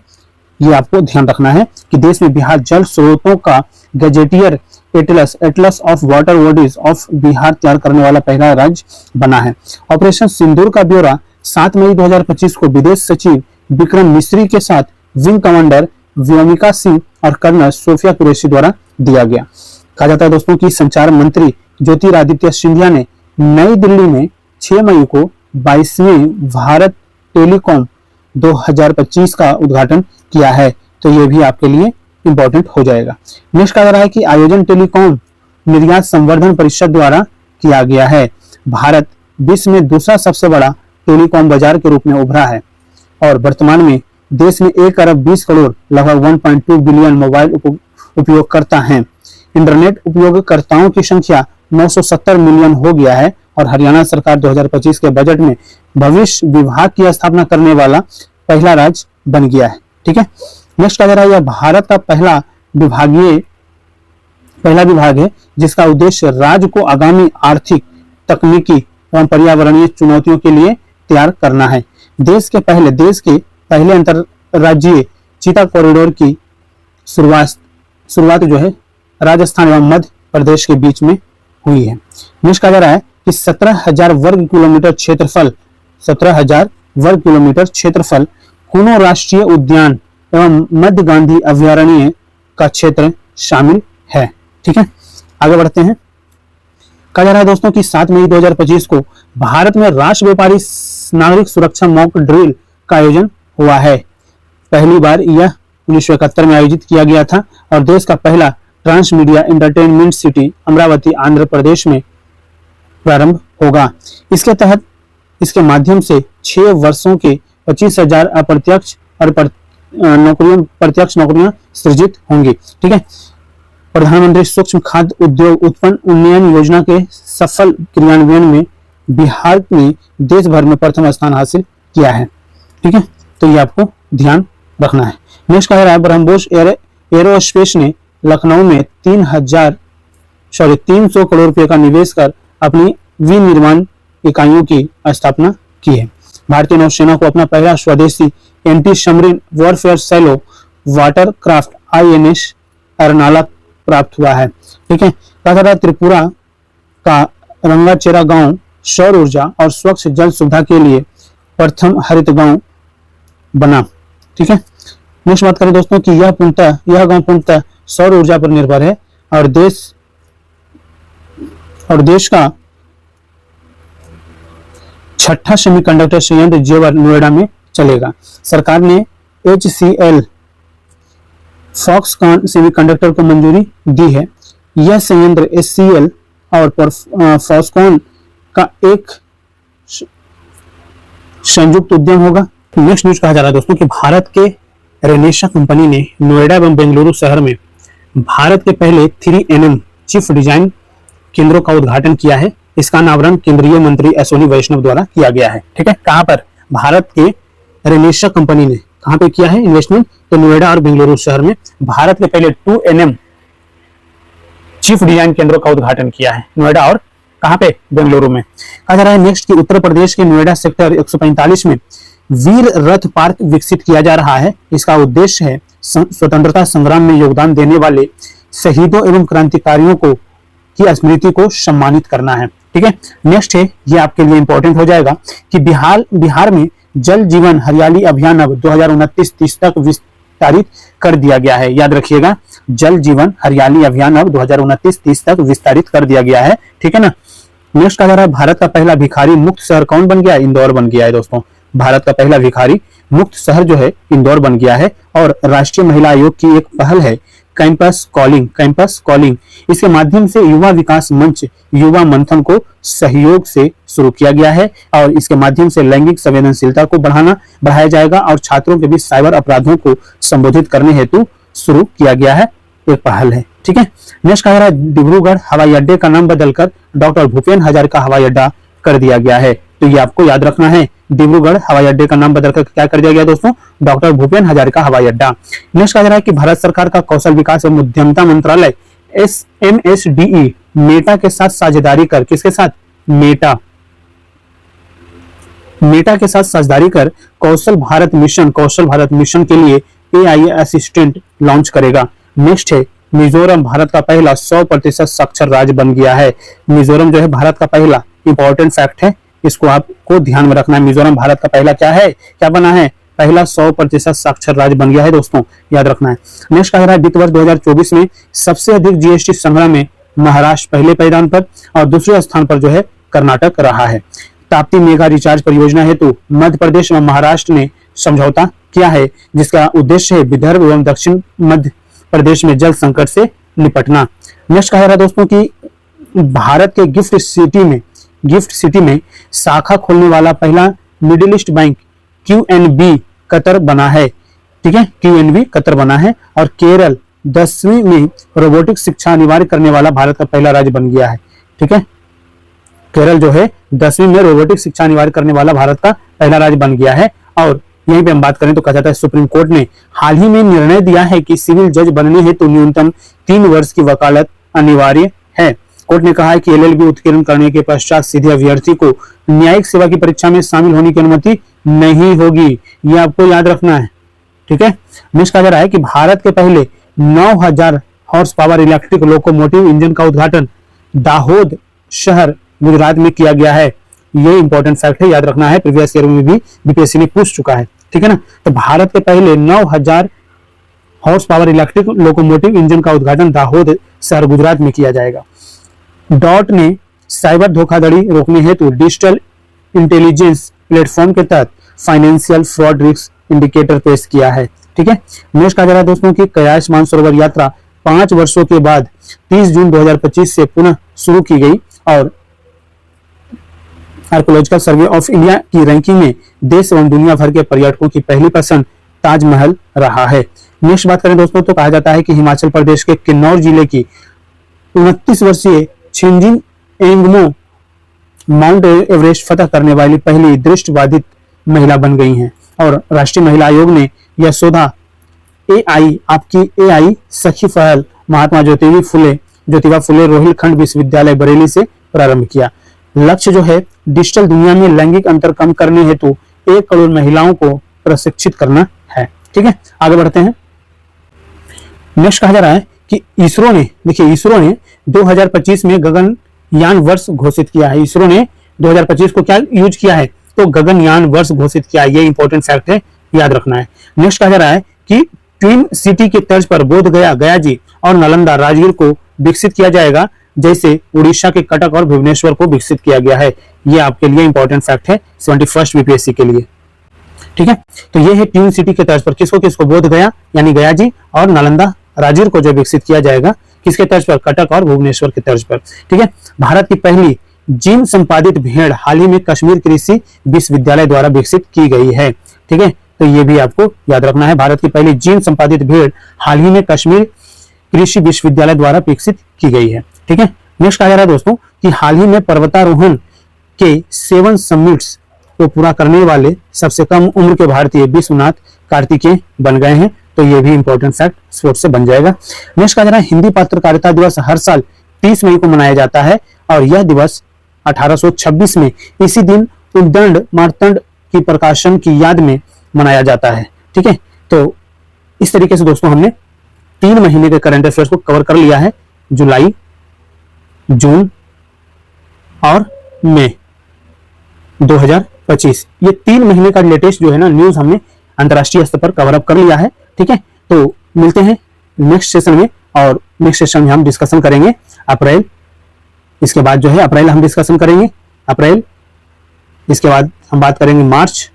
ये आपको ध्यान रखना है कि देश में बिहार जल स्रोतों का gazetteer Atlas of water bodies of Bihar तैयार करने वाला पहला राज्य बना है। ऑपरेशन सिंदूर का ब्यौरा 7 मई 2025 को विदेश सचिव विक्रम मिस्री के साथ विंग कमांडर व्योमिका सिंह और कर्नल सोफिया कुरैशी द्वारा दिया गया। कहा जाता है दोस्तों कि संचार मंत्री ज्योतिरादित्य सिंधिया ने नई दिल्ली में 6 मई को 22वें भारत टेलीकॉम 2025 का उद्घाटन किया है, तो ये भी आपके लिए इंपॉर्टेंट हो जाएगा। नेक्स्ट कहा जा रहा है कि आयोजन टेलीकॉम निर्यात संवर्धन परिषद द्वारा किया गया है। भारत विश्व में दूसरा सबसे बड़ा टेलीकॉम बाजार के रूप में उभरा है और वर्तमान में देश में 1 अरब 20 करोड़ लगभग 1.2 बिलियन मोबाइल उपयोगकर्ता हैं। इंटरनेट उपयोगकर्ताओं की संख्या 970 मिलियन हो गया है और हरियाणा सरकार 2025 के बजट में भविष्य विभाग की स्थापना करने वाला पहला राज्य बन गया है। ठीक है, नेक्स्ट कहा जा रहा है यह भारत का पहला विभाग है जिसका उद्देश्य राज्य को आगामी आर्थिक, तकनीकी एवं पर्यावरणीय चुनौतियों के लिए तैयार करना है। देश के पहले अंतरराज्यीय चीता कॉरिडोर की शुरुआत जो है राजस्थान एवं मध्य प्रदेश के बीच में हुई है। नेक्स्ट कहा जा रहा है कि 17,000 वर्ग किलोमीटर क्षेत्रफल कुनो राष्ट्रीय उद्यान एवं मध्य गांधी अभयारण्य का क्षेत्र शामिल है। ठीक है, आगे बढ़ते हैं। कहा जा रहा है दोस्तों कि 7 मई 2025 को भारत में राष्ट्रीय व्यापारी नागरिक सुरक्षा मॉक ड्रिल का आयोजन हुआ है। पहली बार यह 1971 में आयोजित किया गया था और देश का पहला trans media entertainment city Amaravati Andhra Pradesh में प्रारंभ होगा। इसके तहत इसके माध्यम से 6 वर्षों के 25,000 अप्रत्यक्ष और प्रत्यक्ष नौकरियां सृजित होंगी। ठीक है, प्रधानमंत्री सूक्ष्म खाद्य उद्योग उत्पन्न उन्नयन योजना के सफल क्रियान्वयन में बिहार ने देश भर में प्रथम स्थान हासिल किया है। ठीक है, तो ये आपको ध्यान रखना है। नेक्स्ट कह रहा है ब्रह्मोस एरोस्पेस ने लखनऊ में 300 करोड़ रुपए का निवेश कर अपनी विनिर्माण इकाइयों की स्थापना की है। भारतीय नौसेना को अपना पहला स्वदेशी anti submarine warfare shallow watercraft INS Arnala प्राप्त हुआ है। ठीक है, कहा जा रहा है त्रिपुरा का रंगाचेरा गांव सौर ऊर्जा और स्वच्छ जल सुविधा के लिए प्रथम हरित गांव बना। ठीक है, नेक्स्ट बात करें दोस्तों कि यह गांव पूर्णतः सौर ऊर्जा पर निर्भर है और देश का 6ठा सेमीकंडक्टर संयंत्र जेवर नोएडा में चलेगा। सरकार ने HCL फॉक्सकॉन सेमीकंडक्टर को मंजूरी दी है। यह संयंत्र HCL और फॉक्सकॉन का एक संयुक्त उद्यम होगा। नेक्स्ट न्यूज कहा जा रहा है दोस्तों कि भारत के रेनेसा कंपनी ने नोएडा एवं बेंगलुरु शहर में भारत के पहले 3nm चिप डिजाइन केंद्रों का उद्घाटन किया है। इसका अनावरण केंद्रीय मंत्री अश्विनी वैष्णव द्वारा किया गया है। ठीक है, कहां पर? भारत के रेनेसा कंपनी ने कहाँ पे किया है इन्वेस्टमेंट? तो नोएडा और बेंगलुरु शहर में भारत के पहले 2NM चीफ डिजाइन केंद्रों का उद्घाटन किया है, नोएडा और कहाँ पे? बेंगलुरु में। कहा जा रहा है नेक्स्ट कि उत्तर प्रदेश के नोएडा सेक्टर 145 में वीर रथ पार्क विकसित किया जा रहा है। इसका उद्देश्य है स्वतंत्रता संग्राम में योगदान देने वाले शहीदों एवं क्रांतिकारियों को की स्मृति को सम्मानित करना है। ठीक है, नेक्स्ट है, ये आपके लिए इंपॉर्टेंट हो जाएगा कि बिहार में जल जीवन हरियाली अभियान अब 2029-30 तक विस्तारित कर दिया गया है। याद रखिएगा, जल जीवन हरियाली अभियान अब 2029-30 तक विस्तारित कर दिया गया है। ठीक है ना। नेक्स्ट कहा जा रहा है भारत का पहला भिखारी मुक्त शहर कौन बन गया? इंदौर बन गया है दोस्तों। भारत का पहला भिखारी मुक्त शहर जो है इंदौर बन गया है। और राष्ट्रीय महिला आयोग की एक पहल है कैंपस कॉलिंग। इसके माध्यम से युवा विकास मंच युवा मंथन को सहयोग से शुरू किया गया है और इसके माध्यम से लैंगिक संवेदनशीलता को बढ़ाया जाएगा और छात्रों के बीच साइबर अपराधों को संबोधित करने हेतु शुरू किया गया है, एक पहल है। ठीक है, नेक्स्ट कह रहा है डिब्रूगढ़ हवाई अड्डे का नाम बदलकर डॉक्टर भूपेन हजारिका हवाई अड्डा कर दिया गया है। तो ये आपको याद रखना है, डिब्रूगढ़ हवाई अड्डे का नाम बदलकर क्या कर दिया गया दोस्तों? डॉक्टर भूपेन हजारिका हवाई अड्डा। नेक्स्ट कहा जा रहा है कि भारत सरकार का कौशल विकास एवं उद्यमिता मंत्रालय MSDE मेटा के साथ साझेदारी कर, किसके साथ? मेटा के साथ साझेदारी कर कौशल भारत मिशन के लिए AI असिस्टेंट लॉन्च करेगा। नेक्स्ट है मिजोरम भारत का पहला 100% साक्षर राज्य बन गया है। मिजोरम जो है भारत का पहला, इंपॉर्टेंट फैक्ट है, इसको आपको ध्यान में रखना है। मिजोरम भारत का पहला क्या बना है? पहला 100% साक्षर राज्य बन गया है दोस्तों, याद रखना है। नेक्स्ट कह रहा है वित्त वर्ष 2024 में सबसे अधिक GST संग्रह में महाराष्ट्र पहले पायदान पर और दूसरे स्थान पर जो है कर्नाटक रहा है। ताप्ती मेगा रिचार्ज परियोजना हेतु मध्य प्रदेश व महाराष्ट्र ने समझौता किया है, जिसका उद्देश्य है विदर्भ एवं दक्षिण मध्य प्रदेश में जल संकट से निपटना। नेक्स्ट कह रहा है दोस्तों कि भारत के गिफ्ट सिटी में शाखा खोलने वाला पहला middle east bank QNB Qatar बना है। ठीक है, QNB कतर बना है। और केरल 10वीं में रोबोटिक शिक्षा अनिवार्य करने वाला भारत का पहला राज्य बन गया है। ठीक है, केरल जो है 10वीं में रोबोटिक शिक्षा अनिवार्य करने वाला भारत का पहला राज्य बन गया है। और यहीं पे हम बात करें तो कहा जाता है सुप्रीम कोर्ट ने हाल ही में निर्णय दिया है कि सिविल जज बनने हेतु न्यूनतम 3 वर्ष की वकालत अनिवार्य है। कोर्ट ने कहा है कि LLB उत्तीर्ण करने के पश्चात सीधे अभ्यर्थी को न्यायिक सेवा की परीक्षा में शामिल होने की अनुमति नहीं होगी। ये आपको याद रखना है। ठीक है, नेक्स्ट कहा जा रहा है कि भारत के पहले 9000 horse power electric locomotive engine का उद्घाटन दाहोद शहर गुजरात में किया गया है। ये इंपॉर्टेंट फैक्ट है, याद रखना है, प्रीवियस ईयर में भी BPSC ने पूछ चुका है। ठीक है ना। तो भारत के पहले 9000 horse power electric locomotive engine का उद्घाटन दाहोद शहर गुजरात में किया जाएगा। डॉट ने साइबर धोखाधड़ी रोकने हेतु डिजिटल इंटेलिजेंस प्लेटफॉर्म के तहत फाइनेंशियल फ्रॉड रिस्क इंडिकेटर पेश किया है। ठीक है, नेक्स्ट कहा जा रहा है दोस्तों की कैलाश मानसरोवर यात्रा 5 वर्षों के बाद 30 जून 2025 से पुनः शुरू की गई और आर्कोलॉजिकल सर्वे ऑफ इंडिया की रैंकिंग में देश एवं दुनिया भर के पर्यटकों की पहली पसंद ताजमहल रहा है। नेक्स्ट बात करें दोस्तों तो कहा जाता है कि हिमाचल प्रदेश के किन्नौर जिले की 29 वर्षीय छिंजिन एंगमो माउंट एवरेस्ट फतह करने वाली पहली दृष्टिबाधित महिला बन गई हैं। और राष्ट्रीय महिला आयोग ने यह शोधा AI सखी पहल महात्मा ज्योतिबा फुले रोहिलखंड विश्वविद्यालय बरेली से प्रारंभ किया। लक्ष्य जो है डिजिटल दुनिया में लैंगिक अंतर कम करने हेतु 1 करोड़ महिलाओं को प्रशिक्षित करना है। ठीक है, आगे बढ़ते हैं। नेक्स्ट कहा जा रहा है कि इसरो ने 2025 में गगनयान वर्ष घोषित किया है। इसरो ने 2025 को क्या यूज किया है? तो गगनयान वर्ष घोषित किया है। ये इंपॉर्टेंट फैक्ट है, याद रखना है। नेक्स्ट कहा जा रहा है कि ट्विन सिटी के तर्ज पर गया जी और नालंदा राजगीर को विकसित किया जाएगा, जैसे उड़ीसा के कटक और भुवनेश्वर को विकसित किया गया है। ये आपके लिए इंपॉर्टेंट फैक्ट है 71st BPSC के लिए। ठीक है, तो ये है ट्विन सिटी के तर्ज पर किसको बोध गया यानी गया जी और नालंदा राजगीर को जो विकसित किया जाएगा किसके तर्ज पर? कटक और भुवनेश्वर के तर्ज पर। ठीक है, भारत की पहली जीन संपादित भेड़ हाल ही में कश्मीर कृषि विश्वविद्यालय द्वारा विकसित की गई है। ठीक है, तो ये भी आपको याद रखना है। भारत की पहली जीन संपादित भेड़ हाल ही में कश्मीर कृषि विश्वविद्यालय द्वारा विकसित की गई है। ठीक है, नेक्स्ट कहा जा रहा है दोस्तों कि हाल ही में पर्वतारोहण के 7 समिट्स को पूरा करने वाले सबसे कम उम्र के भारतीय विश्वनाथ कार्तिकेय बन गए हैं, तो ये भी इंपॉर्टेंट फैक्ट स्पोर्ट्स से बन जाएगा। नेक्स्ट कह रहा है हिंदी पत्रकारिता दिवस हर साल 30 मई को मनाया जाता है और यह दिवस 1826 में इसी दिन उद्दंड मार्तंड की प्रकाशन की याद में मनाया जाता है। ठीक है, तो इस तरीके से दोस्तों हमने 3 महीने के करंट अफेयर्स को कवर कर लिया है, जुलाई, जून और मई 2025। ये 3 महीने का लेटेस्ट जो है ना न्यूज हमने अंतरराष्ट्रीय स्तर पर कवर अप कर लिया है। ठीक है, तो मिलते हैं नेक्स्ट सेशन में और नेक्स्ट सेशन में हम डिस्कशन करेंगे अप्रैल, इसके बाद जो है अप्रैल हम डिस्कशन करेंगे अप्रैल, इसके बाद हम बात करेंगे मार्च,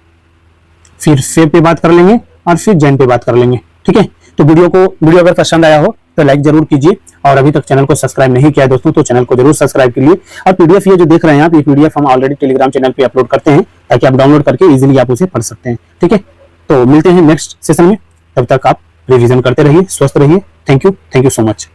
फिर फेब पे बात कर लेंगे और फिर जैन पे बात कर लेंगे। ठीक है, तो वीडियो अगर पसंद आया हो तो लाइक जरूर कीजिए और अभी तक चैनल को सब्सक्राइब नहीं किया है दोस्तों तो चैनल को जरूर सब्सक्राइब कीजिए। और पीडीएफ ये जो देख रहे हैं आप, ये पीडीएफ हम ऑलरेडी टेलीग्राम चैनल पे अपलोड करते हैं ताकि आप डाउनलोड करके इजीली आप उसे पढ़ सकते हैं। ठीक है, तो मिलते हैं नेक्स्ट सेशन में, तब तक आप रिवीजन करते रहिए, स्वस्थ रहिए। Thank you so much.